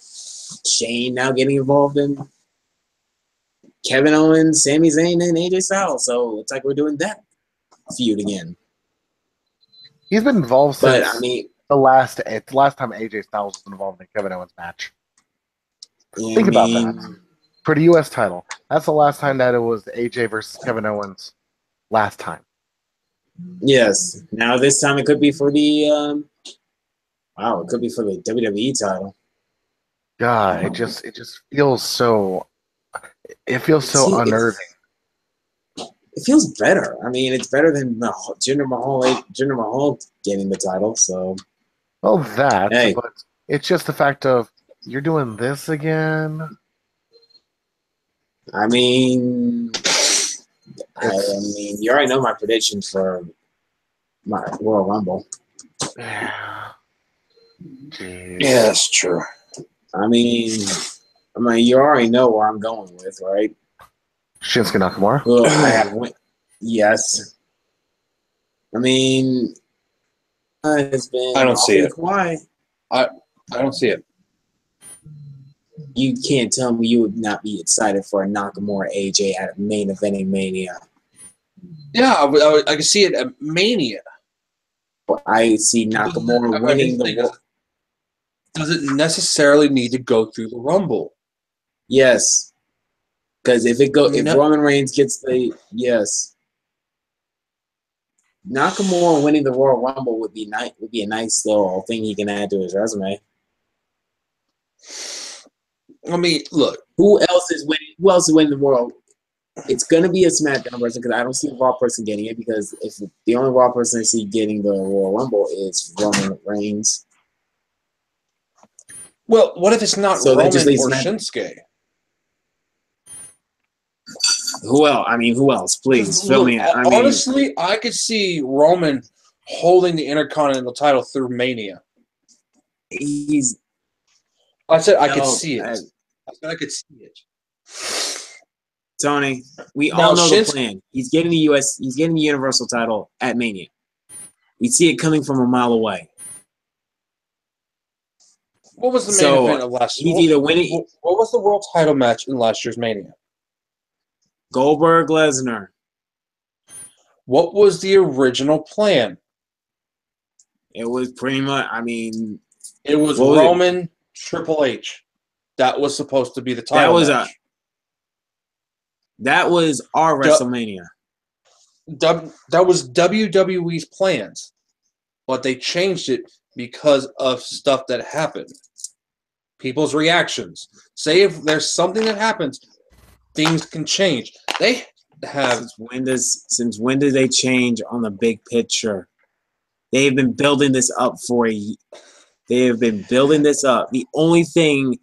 Shane now getting involved in Kevin Owens, Sami Zayn, and AJ Styles. So it's like we're doing that feud again. He's been involved But since I mean, the last time AJ Styles was involved in a Kevin Owens match. I Think about mean, that. For the U.S. title, that's the last time that it was AJ versus Kevin Owens. Last time. Yes. Now this time it could be for the it could be for the WWE title. God, it just feels so. It feels so unnerving. It feels better. I mean, it's better than Jinder Mahal getting the title. So, Well, that, hey. but it's just the fact of you're doing this again. I mean, you already know my prediction for my Royal Rumble. Yeah. Jeez. Yeah, that's true. I mean, you already know where I'm going with, right? Shinsuke Nakamura. Well, I have yes. I mean, it's been. I don't see it. Why? I don't see it. You can't tell me you would not be excited for a Nakamura AJ at main eventing Mania. Yeah, I can see it at Mania. I see Nakamura winning the. Does it necessarily need to go through the Rumble? Yes, because if Roman Reigns gets Nakamura winning the Royal Rumble would be a nice little thing he can add to his resume. I mean, look. Who else is winning the World? It's gonna be a SmackDown person because I don't see a Raw person getting it, because if the only Raw person I see getting the Royal Rumble is Roman Reigns. Well, what if it's not Roman or Shinsuke? Who else? I mean, who else? Please fill me in. Honestly, I could see Roman holding the Intercontinental title through Mania. I said I could see it. I said I could see it. Tony, we all know the plan. He's getting the Universal title at Mania. We see it coming from a mile away. What was the main event of last year? He's either winning. What was the world title match in last year's Mania? Goldberg Lesnar. What was the original plan? It was pretty much. I mean, it was Roman Triple H. That was supposed to be the title match. That was our WrestleMania. That was WWE's plans, but they changed it because of stuff that happened. People's reactions. Say if there's something that happens, things can change. They have. Since when did they change on the big picture? They've been building this up They have been building this up. The only thing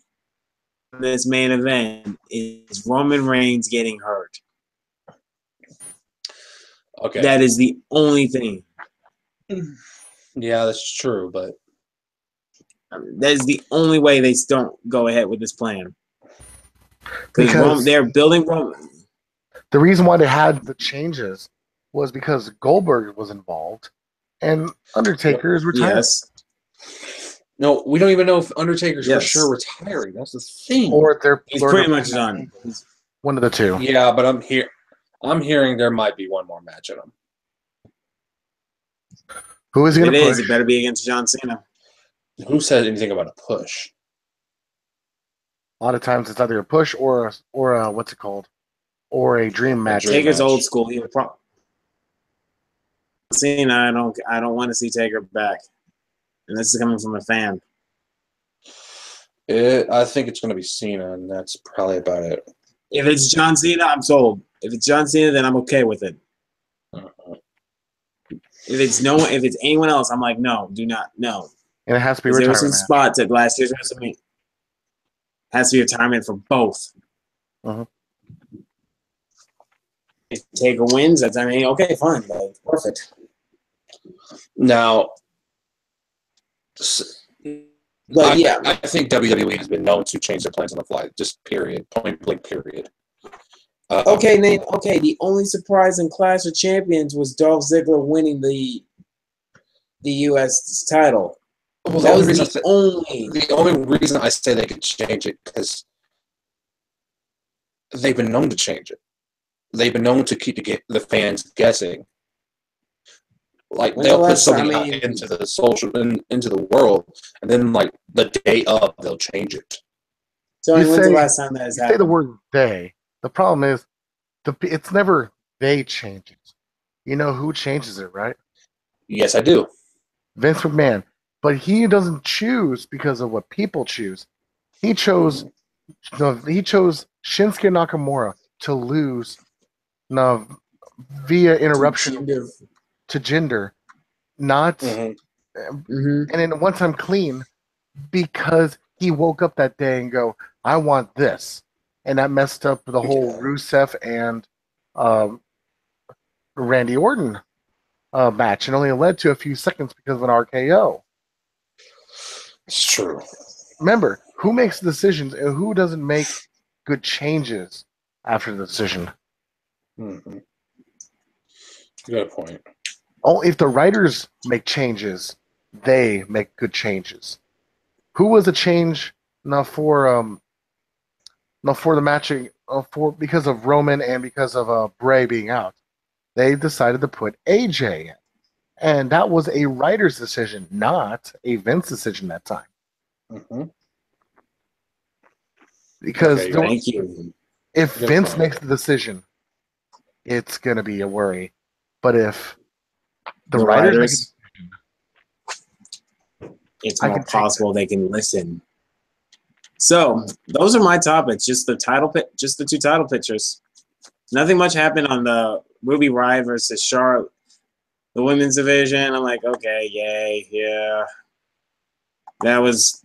in this main event is Roman Reigns getting hurt. Okay. That is the only thing. Yeah, that's true, but that is the only way they don't go ahead with this plan. Because they're building Roman. The reason why they had the changes was because Goldberg was involved and Undertaker is retired. Yes. No, we don't even know if Undertaker's for sure retiring. That's the thing. Or he's pretty much done. One of the two. Yeah, but I'm hearing there might be one more match in him. Who is he going to push? It better be against John Cena. Who said anything about a push? A lot of times it's either a push or a what's it called? Or a dream match. Taker's old school. He would probably Cena. I don't want to see Taker back. And this is coming from a fan. I think it's going to be Cena, and that's probably about it. If it's John Cena, I'm sold. If it's John Cena, then I'm okay with it. If it's anyone else, I'm like, no, do not, no. And it has to be retirement. There were some spots at last year's WrestleMania. Has to be retirement for both. Uh-huh. If Taker wins, okay, fine, perfect. Now, but I think WWE has been known to change their plans on the fly. Just period, point blank period. Okay, Nate. Okay, the only surprise in Clash of Champions was Dolph Ziggler winning the U.S. title. Well, That was the only reason I say they could change it because they've been known to change it. They've been known to keep the fans guessing. Like When's the they'll put last something time? out into the into the world, and then like the day of, they'll change it. So You when's the say- last time that has You say the happened? word they. The problem is, it's never they change it. You know who changes it, right? Yes, I do. Vince McMahon. But he doesn't choose because of what people choose. He chose Shinsuke Nakamura to lose via interruption to Jinder, not Mhm. Mhm. and in one time clean because he woke up that day and go, I want this. And that messed up the whole Rusev and Randy Orton match and only led to a few seconds because of an RKO. It's true. Remember, who makes the decisions and who doesn't make good changes after the decision? Mm-hmm. You got a point. Oh, if the writers make changes, they make good changes. Who was a change for the matching for because of Roman and because of Bray being out? They decided to put AJ in, and that was a writer's decision, not a Vince decision that time. Mm-hmm. Because Okay, Thank you. if Good Vince point. makes the decision, it's gonna be a worry. But if the The writers, writers, it's I more can take possible they can listen. So those are my topics. Just the just the two title pictures. Nothing much happened on the Ruby Riott versus Charlotte, the women's division. I'm like, okay, yay, yeah. That was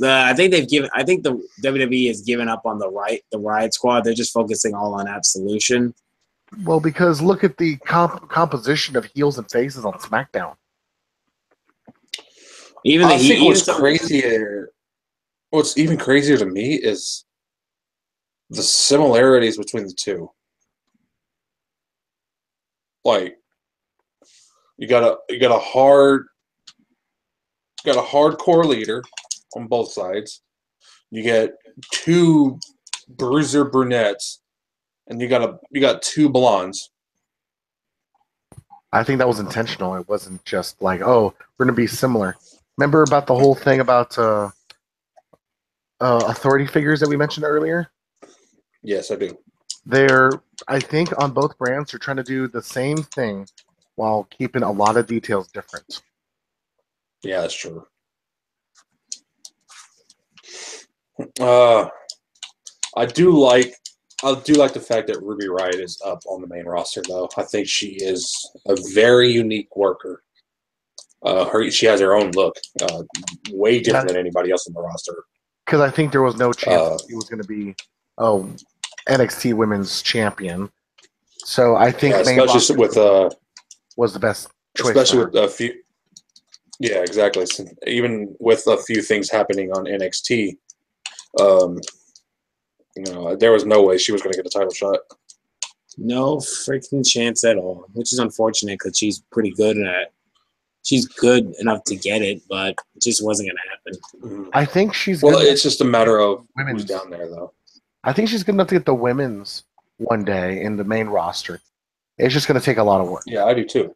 I think the WWE has given up on the Riot Squad. They're just focusing all on Absolution. well, because look at the composition of heels and faces on SmackDown. Even I think what's some- crazier, what's even crazier to me is the similarities between the two. Like, you got a hardcore leader on both sides. You get two bruiser brunettes, and you got two blondes. I think that was intentional. It wasn't just like, oh, we're gonna be similar. Remember about the whole thing about authority figures that we mentioned earlier? Yes, I do. I think on both brands, they're trying to do the same thing while keeping a lot of details different. Yeah, that's true. I do like the fact that Ruby Riott is up on the main roster, though. I think she is a very unique worker. She has her own look, way different than anybody else on the roster. Because I think there was no chance he was going to be NXT Women's Champion. So I think main roster was the best choice. Especially with a few. Yeah, exactly. So even with a few things happening on NXT, there was no way she was going to get a title shot. No freaking chance at all, which is unfortunate because she's pretty good at it. She's good enough to get it, but it just wasn't going to happen. I think she's Well, good it's just a matter of women's who's down there, though. I think she's good enough to get the women's one day in the main roster. It's just going to take a lot of work. Yeah, I do too.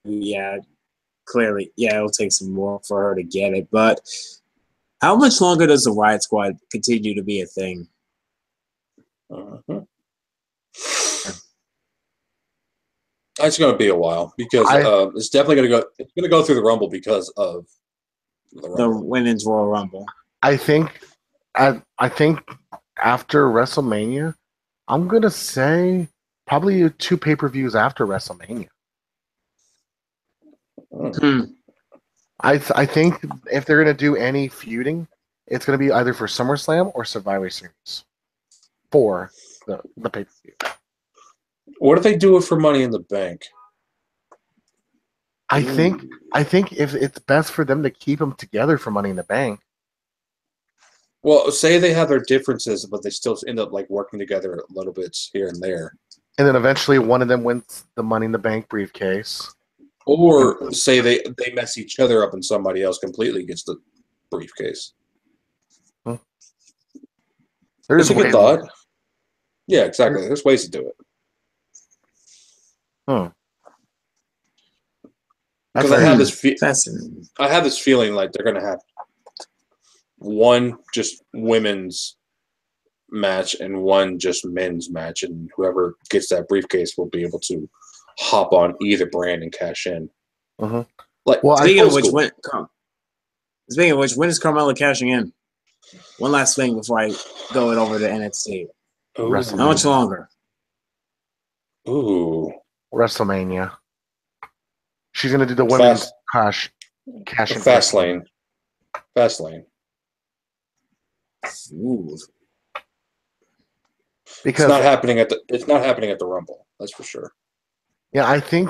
Yeah, clearly. Yeah, it'll take some work for her to get it. But how much longer does the Riot Squad continue to be a thing? Uh-huh. It's going to be a while because it's definitely going to go. It's going to go through the Rumble because of the Women's Royal Rumble. I think after WrestleMania, I'm gonna say probably 2 pay-per-views after WrestleMania. I think if they're gonna do any feuding, it's gonna be either for SummerSlam or Survivor Series for the pay-per-view. What if they do it for Money in the Bank? I think if it's best for them to keep them together for Money in the Bank. Well, say they have their differences, but they still end up like working together a little bit here and there. And then eventually one of them wins the Money in the Bank briefcase. Or say they mess each other up and somebody else completely gets the briefcase. There's That's a good ways- thought. Yeah, exactly. There's ways to do it. Because I have Fascinating. I have this feeling like they're gonna have one just women's match and one just men's match, and whoever gets that briefcase will be able to hop on either brand and cash in. Mhm. Like, Well, Speaking old of which, school. when is Carmella cashing in? One last thing before I go it over to NXT. Ooh. WrestleMania. How much longer? Ooh. WrestleMania. She's gonna do the women's cash in. Fast lane. Ooh. It's Because not happening at the Rumble. That's for sure. yeah, I think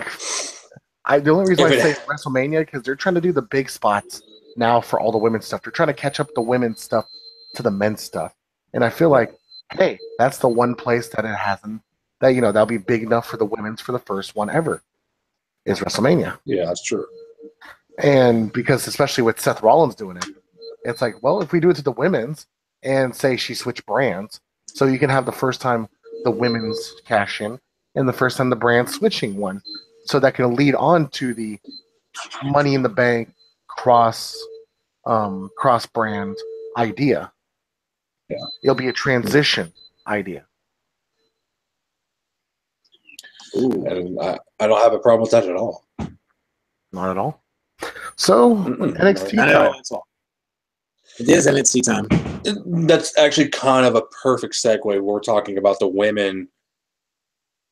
the only reason If I it- say WrestleMania because they're trying to do the big spots now for all the women's stuff. They're trying to catch up the women's stuff to the men's stuff, and I feel like, hey, that's the one place that it hasn't. That that'll be big enough for the women's for the first one ever, is WrestleMania. Yeah, that's true. And because especially with Seth Rollins doing it, it's like, well, if we do it to the women's and say she switched brands, so you can have the first time the women's cash in and the first time the brand switching one, so that can lead on to the Money in the Bank cross brand idea. Yeah. It'll be a transition idea. Ooh. And I don't have a problem with that at all. Not at all. So NXT I know. time. That's all. It is NXT time. That's actually kind of a perfect segue. We're talking about the women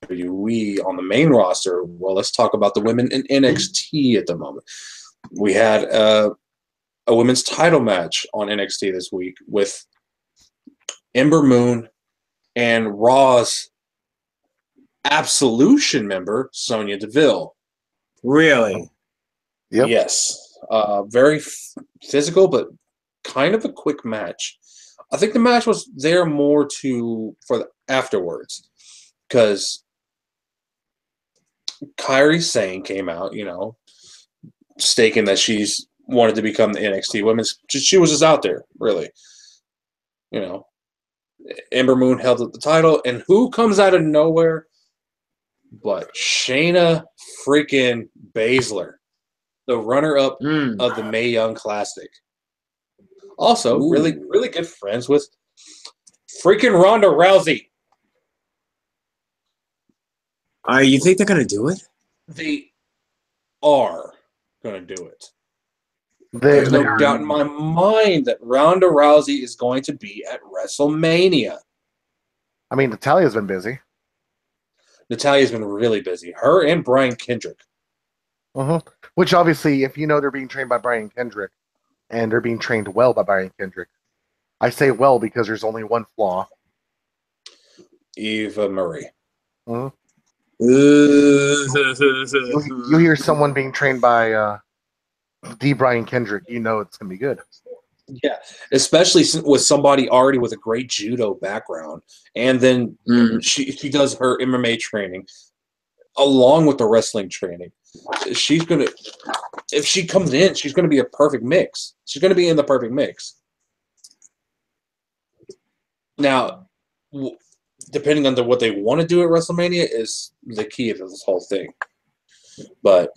WWE on the main roster. Well, let's talk about the women in NXT at the moment. We had a women's title match on NXT this week with Ember Moon and Raw's Absolution member, Sonya Deville. Really? Yep. Yes. Very physical, but kind of a quick match. I think the match was there more for the afterwards, because Kairi Sane came out, stating that she's wanted to become the NXT women's. She was just out there, really. Ember Moon held up the title, and who comes out of nowhere but Shayna freaking Baszler, the runner-up of the Mae Young Classic. Also, Ooh. really, really good friends with freaking Ronda Rousey. You think they're gonna do it? They are going to do it. They There's no doubt in my mind that Ronda Rousey is going to be at WrestleMania. I mean, Natalia's been busy. Natalia's been really busy. Her and Brian Kendrick. Which obviously, if they're being trained by Brian Kendrick, and they're being trained well by Brian Kendrick, I say well because there's only one flaw. Eva Marie. You hear someone being trained by the Brian Kendrick, it's going to be good. Yeah, especially with somebody already with a great judo background, and then she does her MMA training along with the wrestling training. She's gonna, if she comes in, she's gonna be a perfect mix. She's gonna be in the perfect mix. Now, depending on what they want to do at WrestleMania is the key of this whole thing. But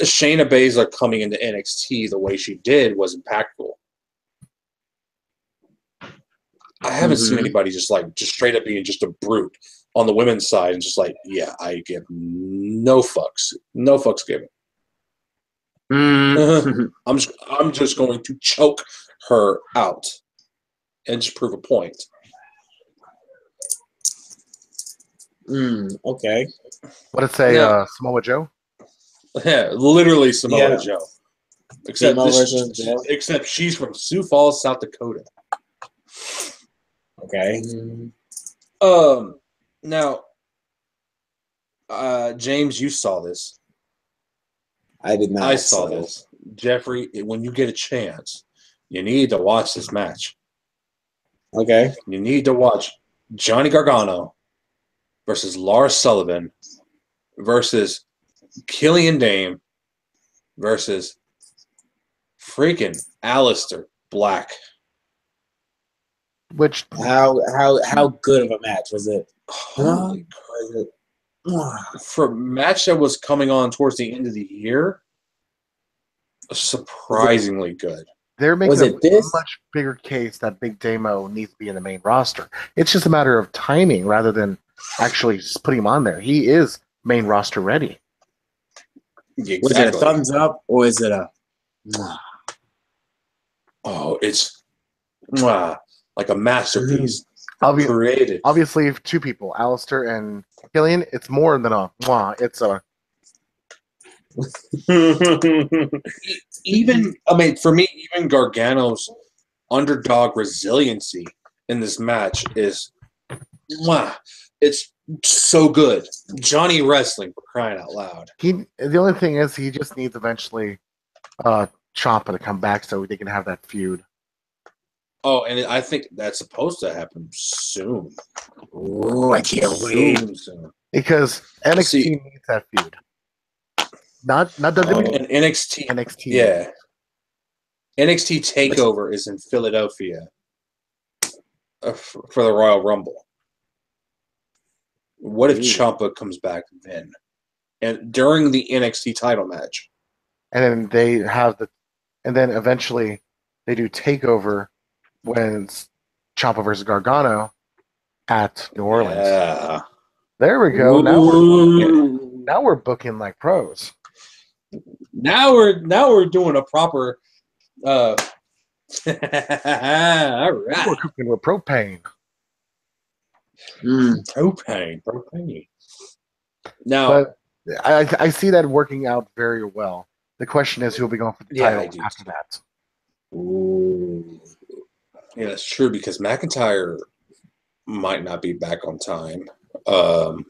Shayna Baszler coming into NXT the way she did was impactful. I haven't seen anybody just straight up being just a brute on the women's side and just like, yeah, I give no fucks. No fucks given. I'm just going to choke her out and just prove a point. Okay. What did it say, Now- Samoa Joe? Yeah, literally Samoa Joe. Except Female version of Joe. except she's from Sioux Falls, South Dakota. Okay. Now, James, you saw this. I did not. I saw this. Jeffrey, when you get a chance, you need to watch this match. Okay. You need to watch Johnny Gargano versus Lars Sullivan versus Killian Dane versus freaking Aleister Black. Which How good of a match was it? Holy for a match that was coming on towards the end of the year, surprisingly good. they're making Was a it this? much bigger case that Big Damo needs to be in the main roster. It's just a matter of timing rather than actually just putting him on there. He is main roster ready. Exactly. Was it a thumbs up or is it a? Oh, it's like a masterpiece. Obvi- Created. Obviously, two people, Alistair and Killian, it's more than a mwah. It's a Even, I mean, for me, even Gargano's underdog resiliency in this match is, it's so good. Johnny Wrestling, for crying out loud. the only thing is he just needs eventually Ciampa to come back so they can have that feud. Oh, and I think that's supposed to happen soon. Oh, I can't wait. Soon. Because NXT See- needs that feud. Not WWE. And NXT, NXT. yeah. NXT TakeOver is in Philadelphia for the Royal Rumble. What if Ciampa comes back then? And during the NXT title match. And then and then eventually they do TakeOver when it's Ciampa versus Gargano at New Orleans. Yeah. There we go. Now we're booking like pros. Now we're doing a proper all right. We're cooking with propane. Propane. Now But I see that working out very well. The question is who'll be going for the Yeah, I title do after too. that. ooh, yeah, that's true because McIntyre might not be back on time. don't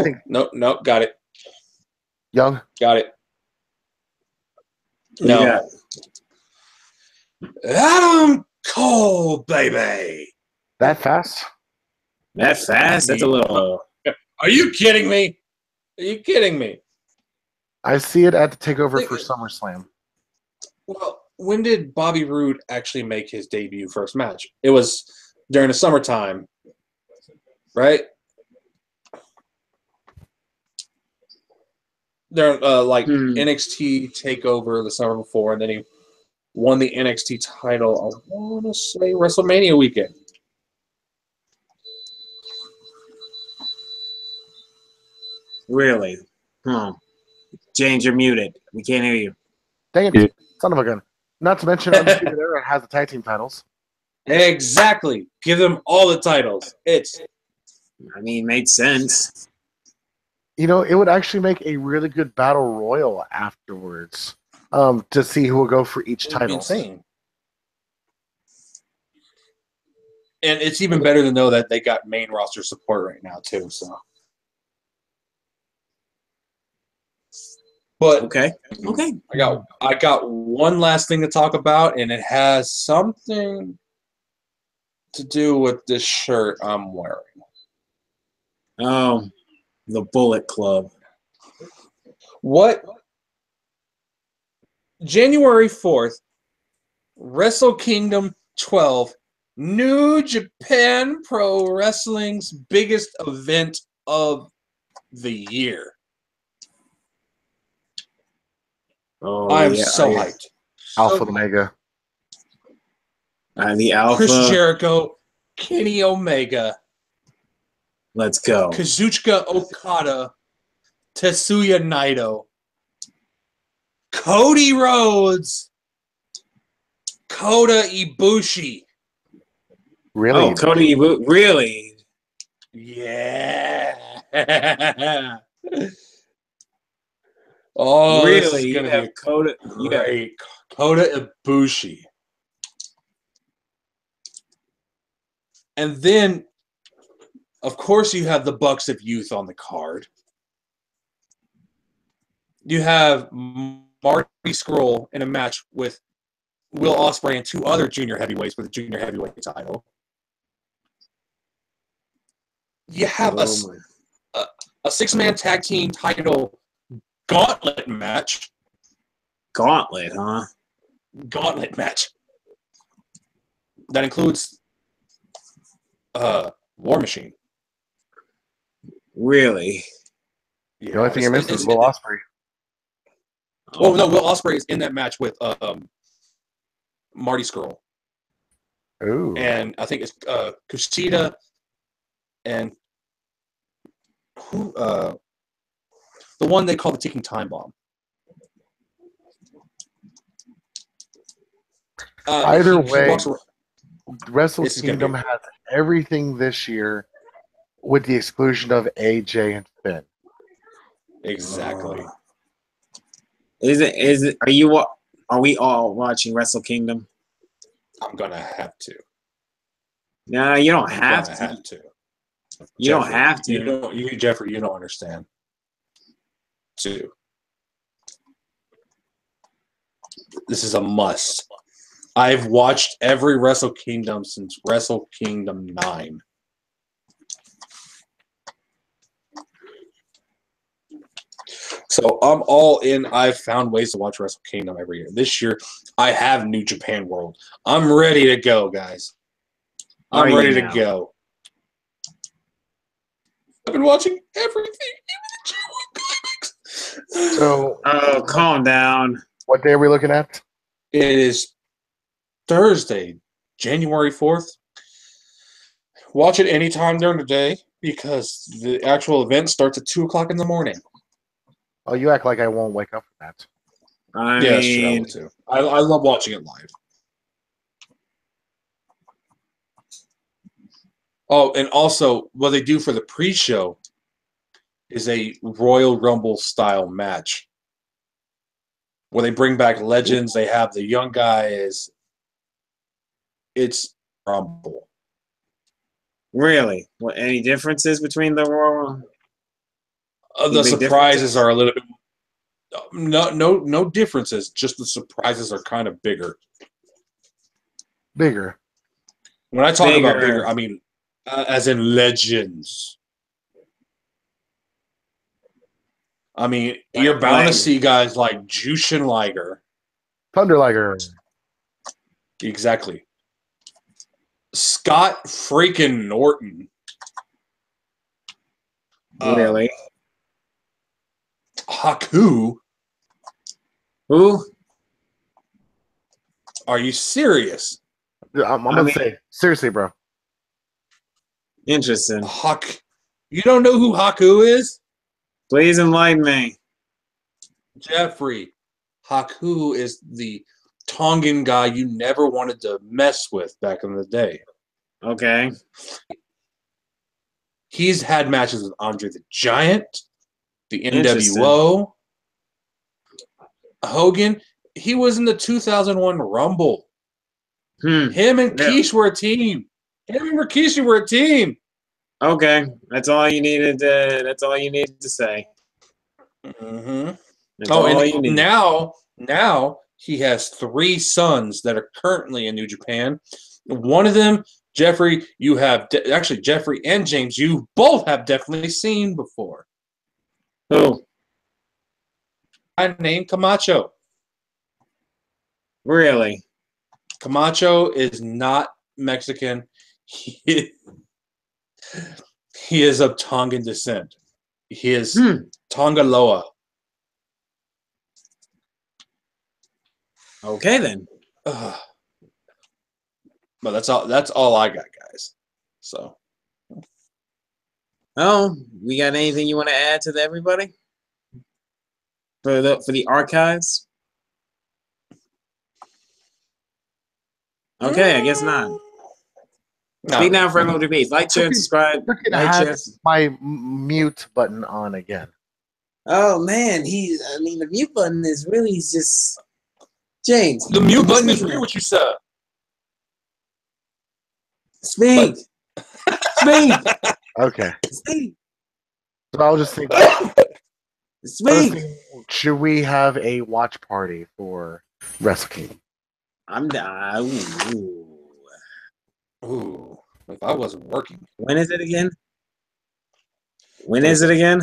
think- no, got it. Young, Got it. No. No. Adam Cole, baby. that fast? That fast? That's a little. Are you kidding me? Are you kidding me? I see it at the takeover for SummerSlam. Well, when did Bobby Roode actually make his debut first match? It was during the summertime, right? During NXT TakeOver the summer before, and then he won the NXT title. I want to say WrestleMania weekend. Really? James, you're muted. We can't hear you. Dang it, son of a gun. Not to mention, Undisputed Era has the tag team titles. Exactly. Give them all the titles. I mean, made sense. You know, it would actually make a really good battle royal afterwards to see who will go for each title. Insane. And it's even better to know that they got main roster support right now too. So, but Okay. I got one last thing to talk about, and it has something to do with this shirt I'm wearing. Oh, the Bullet Club. What? January 4th, Wrestle Kingdom 12, New Japan Pro Wrestling's biggest event of the year. Oh, I'm yeah, so yeah. hyped. Alpha So Omega. The Alpha. Chris Jericho, Kenny Omega, Let's go. Kazuchika Okada, Tetsuya Naito, Cody Rhodes, Kota Ibushi. Really? Oh, Cody, really? Yeah. Oh, this is Really? You gonna have be Coda. You got great. Kota Ibushi. And then, of course, you have the Bucks of Youth on the card. You have Marty Scurll in a match with Will Ospreay and 2 other junior heavyweights for the junior heavyweight title. You have a 6-man tag team title gauntlet match. Gauntlet, huh? Gauntlet match. That includes War Machine. Really? Yeah, The only thing you're missing is Will Ospreay. Oh no, Will Ospreay is in that match with Marty Scurll, Ooh. and I think it's Kushida and who the one they call the ticking time bomb. Either way, walks around. Wrestle This is gonna Kingdom be- has everything this year, with the exclusion of AJ and Finn. Exactly. Is it? Are we all watching Wrestle Kingdom? I'm gonna have to. No, you don't I'm have gonna to. have to. You don't Jeffrey, have to. Jeffrey, you don't understand. Two. This is a must. I've watched every Wrestle Kingdom since Wrestle Kingdom 9. So I'm all in. I've found ways to watch Wrestle Kingdom every year. This year, I have New Japan World. I'm ready to go, guys. Are I'm you ready to now? go. I've been watching everything. So, Oh, calm down. what day are we looking at? It is Thursday, January 4th. Watch it anytime during the day because the actual event starts at 2 o'clock in the morning. Oh, you act like I won't wake up for that. I Yeah, that's true. I mean, will too. I love watching it live. Oh, and also what they do for the pre-show is a Royal Rumble style match where they bring back legends. They have the young guys. It's Rumble. really, what? Any differences between the Royal? The Big surprises are a little bit no differences. Just the surprises are kind of bigger. Bigger. When I talk about Bigger. bigger, I mean as in legends. I mean, you're bound to see guys like Jushin Liger. Thunder Liger. Exactly. Scott freaking Norton. Really? Haku. Who? Are you serious? I'm going to say, seriously, bro. Interesting. You don't know who Haku is? Please enlighten me. Jeffrey. Haku is the Tongan guy you never wanted to mess with back in the day. Okay. He's had matches with Andre the Giant, the Interesting. NWO, Hogan. He was in the 2001 Rumble. Him and Yeah. Rikishi were a team. Okay, that's all you needed. That's all you needed to say. Mm-hmm. That's Oh, all and you need. now he has 3 sons that are currently in New Japan. One of them, Jeffrey, you have actually Jeffrey and James, you both have definitely seen before. Who? I named Camacho. Really? Camacho is not Mexican. He is of Tongan descent. He is Tongaloa. Okay then. But that's all I got, guys. So Oh, we got anything you want to add to everybody for the archives? Okay, I guess not. Speak now for remote repeats. Like, share, and subscribe. Look at Like, I share. have my mute button on again. Oh man, the mute button is really just James. the mute button is speak weird. now. What you said? Speak. Speak. Okay. Speak. So I was just thinking, Speak. should we have a watch party for Wrestle Kingdom? I'm down. Ooh, if I wasn't working. When is it again? When is it again?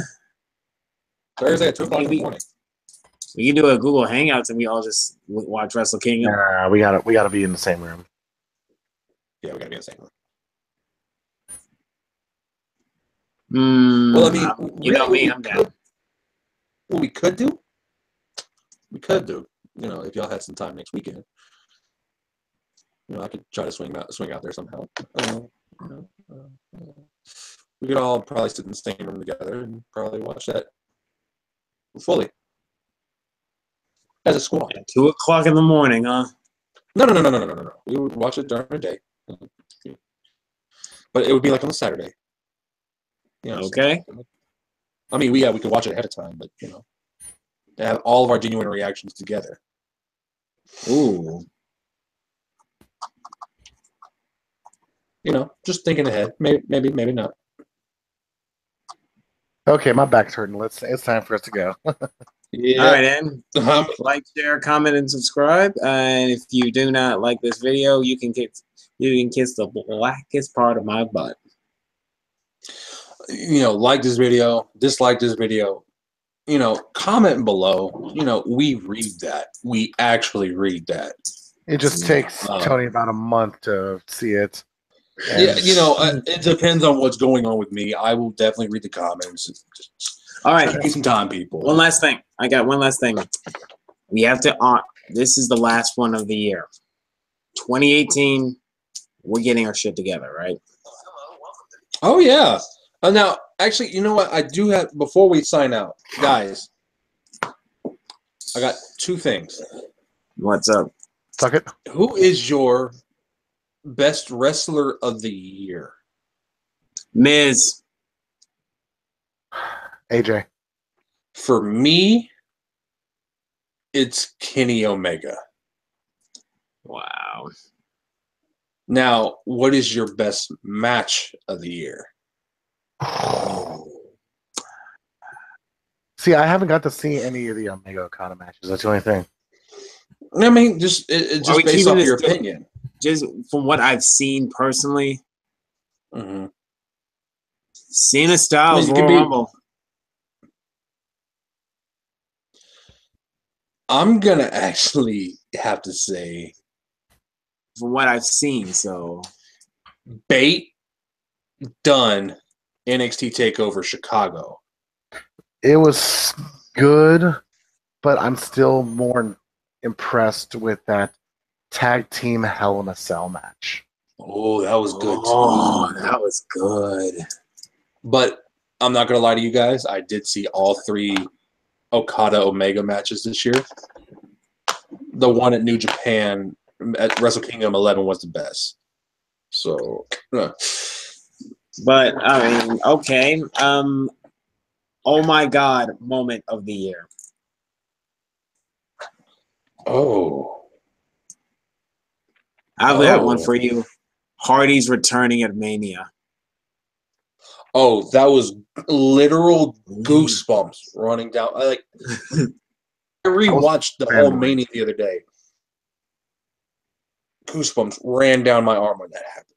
Thursday at 2 o'clock in the Maybe. morning. We can do a Google Hangouts and we all just watch Wrestle Kingdom. Nah, we gotta be in the same room. Yeah, we gotta be in the same room. Well, I mean, you know me, I'm down. What we could do, you know, if y'all had some time next weekend, you know, I could try to swing out there somehow. We could all probably sit in the same room together and probably watch that fully as a squad. At 2 o'clock in the morning, huh? No. We would watch it during the day, but it would be like on a Saturday. You know, Okay. so, I mean, we could watch it ahead of time, but you know, to have all of our genuine reactions together. Ooh. You know, just thinking ahead. Maybe not. Okay, my back's hurting. It's time for us to go. Yeah. All right, then. Like, share, comment, and subscribe. And if you do not like this video, you can kiss the blackest part of my butt. You know, like this video, dislike this video. You know, comment below. You know, we read that. We actually read that. It just takes Tony about a month to see it. Yeah, you know, it depends on what's going on with me. I will definitely read the comments. All right. Give me some time, people. One last thing. I got one last thing. We have to this is the last one of the year. 2018, we're getting our shit together, right? Oh, yeah. Now, actually, you know what? I do have, before we sign out, guys, I got two things. What's up? Suck it. Who is your best wrestler of the year? Miz. AJ. For me, it's Kenny Omega. Wow. Now, what is your best match of the year? See, I haven't got to see any of the Omega Okada matches. That's the only thing. I mean, just based off your opinion. Just from what I've seen personally, Cena Styles Royal Rumble. I'm gonna actually have to say, from what I've seen, so Bate done NXT Takeover Chicago. It was good, but I'm still more impressed with that tag team Hell in a Cell match. Oh, that was good too. Oh, that was good. But I'm not gonna lie to you guys. I did see all three Okada Omega matches this year. The one at New Japan at Wrestle Kingdom 11 was the best. So, but I mean, okay. Oh my God, moment of the year. Oh, I've got one for you. Hardy's returning at Mania. Oh, that was literal goosebumps running down. I rewatched the whole Mania the other day. Goosebumps ran down my arm when that happened.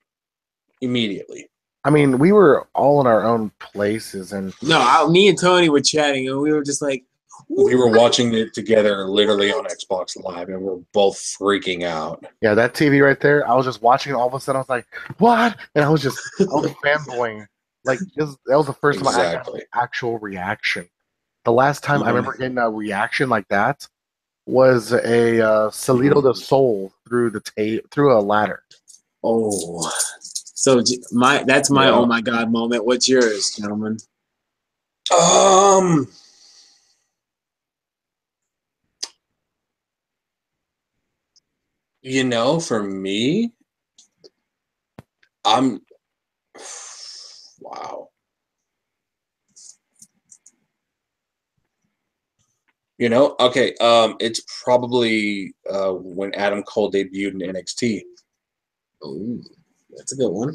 Immediately. I mean, we were all in our own places, and me and Tony were chatting, and we were just like, we were watching it together, literally on Xbox Live, and we're both freaking out. Yeah, that TV right there. I was just watching it. All of a sudden, I was like, "What?" And I was fanboying. Like that was the first time I got an actual reaction. The last time I remember getting a reaction like that was a Salito del Sol through a ladder. Oh, so that's my oh my God moment. What's yours, gentlemen? You know, for me, wow. You know, okay, it's probably when Adam Cole debuted in NXT. Oh, that's a good one.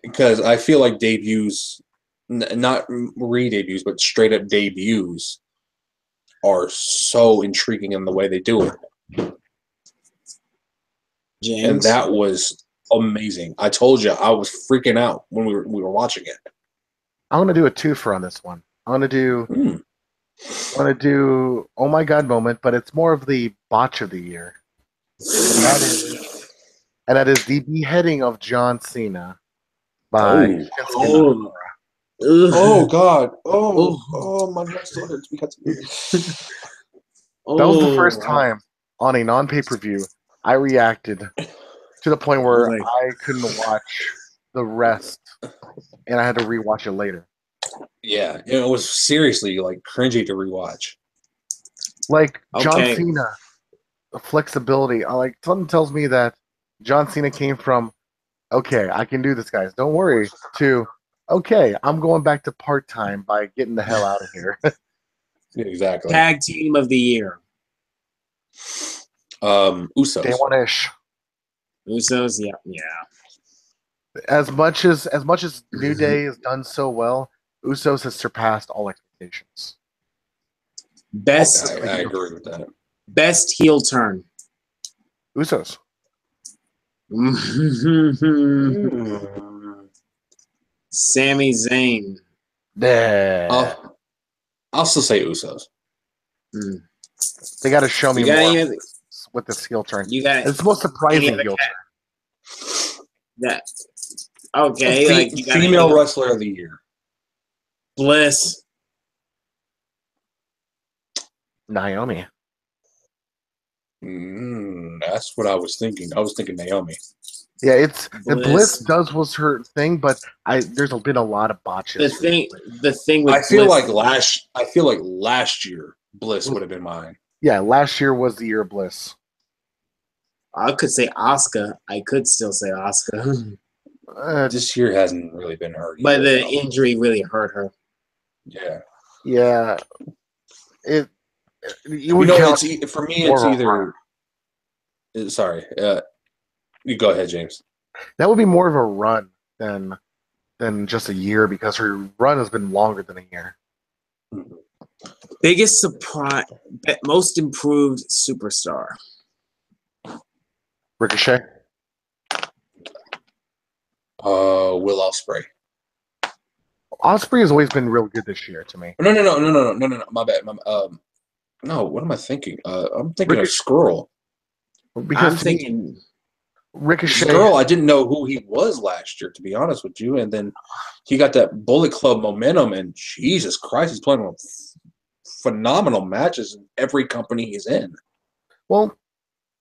Because I feel like debuts, not re-debuts, but straight up debuts, are so intriguing in the way they do it. James. and that was amazing. I told you I was freaking out when we were watching it. I'm gonna do a twofer on this one. I'm gonna do Mm. oh my god moment, but it's more of the botch of the year. And that is the beheading of John Cena by Oh. Shinsuke Oh, Oh God! Oh. My neck still hurts because That was the first time on a non-pay-per-view I reacted to the point where Like- I couldn't watch the rest, and I had to rewatch it later. Yeah, it was seriously like cringy to rewatch. Like John Okay. Cena, the flexibility. Like something tells me that John Cena came from, okay, I can do this, guys. Don't worry. To, okay, I'm going back to part time by getting the hell out of here. Exactly. Tag team of the year. Usos. Day one ish. Usos. Yeah. As much as New Day has done so well, Usos has surpassed all expectations. Best I agree with that. best heel turn. Usos. Sami Zayn. Yeah. I'll still say Usos. They got to show me You got more any- with this heel turn. You got It's the most surprising any heel other turn. that. Okay, like you got Female any- wrestler of the year. Bliss. Naomi. That's what I was thinking. I was thinking Naomi. Yeah, it's the Bliss Bliss. was her thing, but there's been a lot of botches. The thing with I feel Bliss, like last year Bliss would have been mine. Yeah, last year was the year of Bliss. I could say Asuka. I could still say Asuka, This year hasn't really been her. but either, the though. injury really hurt her. Yeah. Yeah, you You would know, count for me, more it's of a either. Sorry, you go ahead, James. that would be more of a run than just a year because her run has been longer than a year. Biggest surprise, most improved superstar. Ricochet. Will Ospreay. Osprey has always been real good this year to me. No. My bad. No. What am I thinking? I'm thinking of Ricochet. Skrull. Because I'm to me, thinking Ricochet. Skrull, I didn't know who he was last year, to be honest with you. And then he got that Bullet Club momentum, and Jesus Christ, he's playing with phenomenal matches in every company he's in. Well,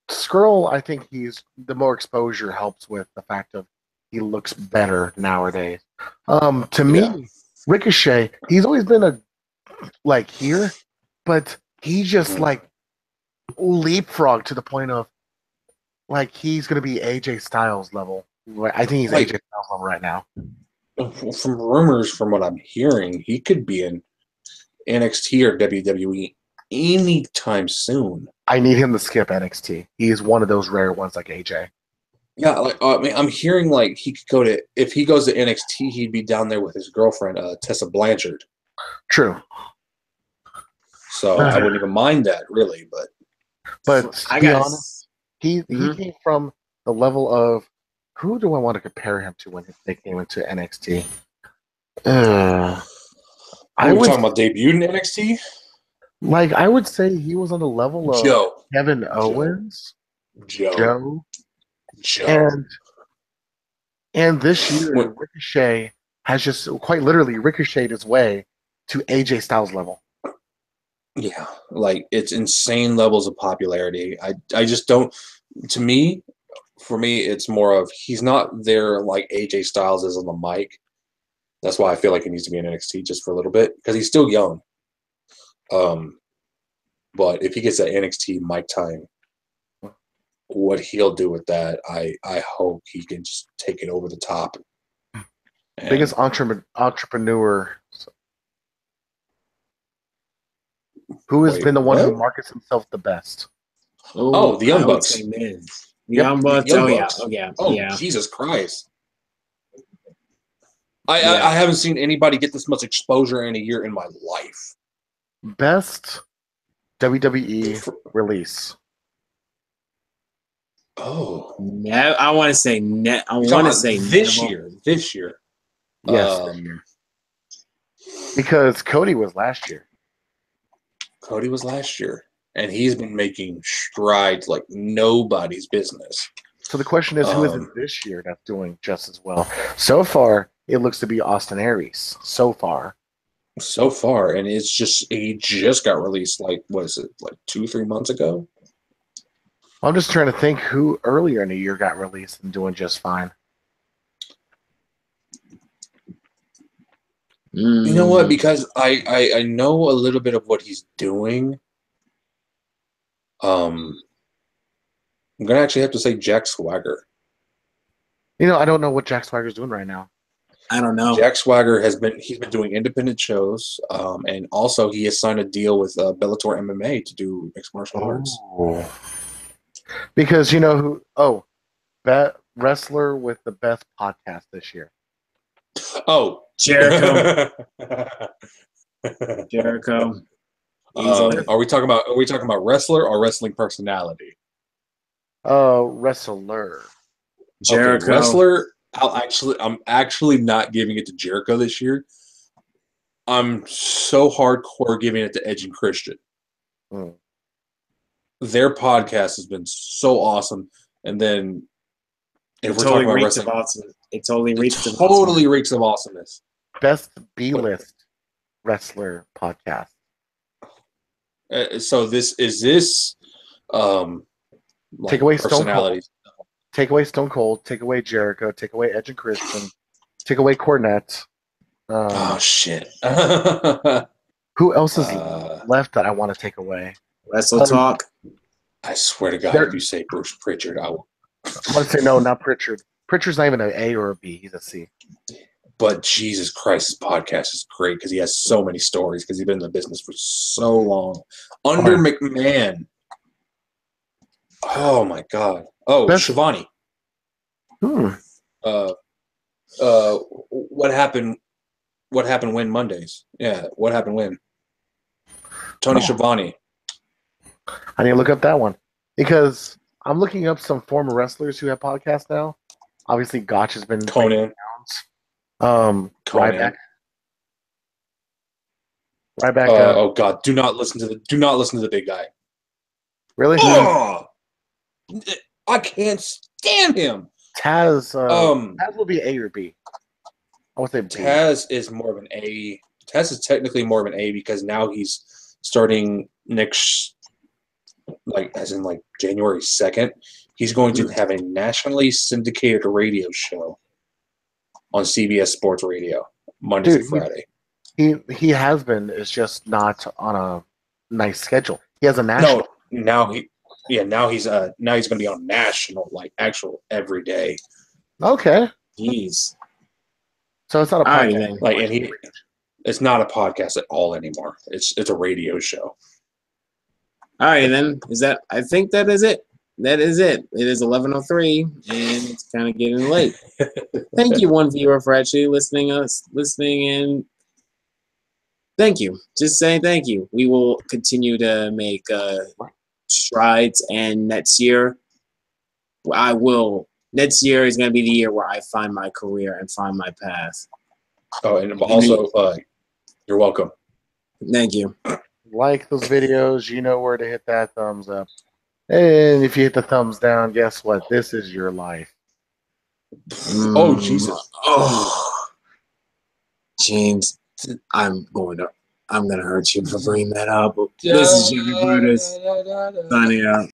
Skrull, I think he's the more exposure helps with the fact of he looks better nowadays. To me, Yeah. Ricochet, he's always been here, but he just leapfrog to the point of he's going to be AJ Styles level. I think he's AJ Styles level right now. From rumors, from what I'm hearing, he could be in NXT or WWE anytime soon. I need him to skip NXT. He is one of those rare ones like AJ. Yeah, I'm hearing he could go to, if he goes to NXT, he'd be down there with his girlfriend, Tessa Blanchard. True. So I wouldn't even mind that, really. But to I be got. honest, he came from the level of who do I want to compare him to when they came into NXT? I was talking about debuting in NXT. I would say he was on the level of Joe. Kevin Owens, Joe. and this year Ricochet has just quite literally ricocheted his way to AJ Styles level. Yeah, it's insane levels of popularity. I just don't. For me, it's more of he's not there like AJ Styles is on the mic. That's why I feel like he needs to be in NXT just for a little bit because he's still young. But if he gets that NXT mic time, what he'll do with that, I hope he can just take it over the top. Biggest entrepreneur who has been the one who markets himself the best. Oh, the Young Bucks. The Young Bucks. Oh, yeah. Jesus Christ. I haven't seen anybody get this much exposure in a year in my life. Best WWE release. Oh, I want to say net. I you're want talking to about say this Neville. year. This year. Yes, this year. Because Cody was last year. Cody was last year, and he's been making strides like nobody's business. So the question is, who is it this year that's doing just as well? So far, it looks to be Austin Aries. So far, and he just got released. Like, what is it? Like 2-3 months ago. I'm just trying to think who earlier in the year got released and doing just fine. You know what? Because I know a little bit of what he's doing. I'm gonna actually have to say Jack Swagger. You know, I don't know what Jack Swagger's doing right now. I don't know. Jack Swagger he's been doing independent shows, and also he has signed a deal with Bellator MMA to do mixed martial arts. Because you know who? Oh, that wrestler with the best podcast this year. Oh, Jericho. Jericho. Are we talking about wrestler or wrestling personality? Wrestler. Jericho. Okay, wrestler. I'm actually not giving it to Jericho this year. I'm so hardcore giving it to Edge and Christian. Their podcast has been so awesome. And then if we're talking about wrestling, it totally reeks of awesomeness. Best B-list wrestler podcast. So take away Stone Cold. Take away Stone Cold. Take away Jericho. Take away Edge and Christian. Take away Cornette. Oh shit! Who else is left that I want to take away? Wrestle Talk. I swear to God, if you say Bruce Pritchard, I will. I want to say no, not Pritchard. Pritchard's not even an A or a B. He's a C. But Jesus Christ, his podcast is great because he has so many stories because he's been in the business for so long. Under McMahon. Oh my God. Oh, Shivani. What happened? What happened when Mondays? Yeah, what happened when? Tony Schiavone. I need to look up that one because I'm looking up some former wrestlers who have podcasts now. Obviously, Gotch has been Conan. Ryback. Oh God! Do not listen to the big guy. Really? Oh, I can't stand him. Taz. Taz will be A or B. I would say B. Taz is more of an A. Taz is technically more of an A because now he's starting next, as in January 2nd. He's going to have a nationally syndicated radio show on CBS Sports Radio Monday through Friday. He has been. It's just not on a nice schedule. He has a national. No, now he's going to be on national, actual every day. Okay. Jeez. So it's not a podcast. It's not a podcast at all anymore. It's a radio show. All right, then. I think that is it. That is it. It is 11:03, and it's kind of getting late. Thank you, one viewer, for actually listening, and thank you. Just saying thank you. We will continue to make strides, and next year Next year is going to be the year where I find my career and find my path. Oh, and also, you're welcome. Thank you. Like those videos, you know where to hit that thumbs up. And if you hit the thumbs down, guess what? This is your life. Oh, Jesus. Oh, James, I'm gonna hurt you for bringing that up. This is Jimmy Brutus signing out.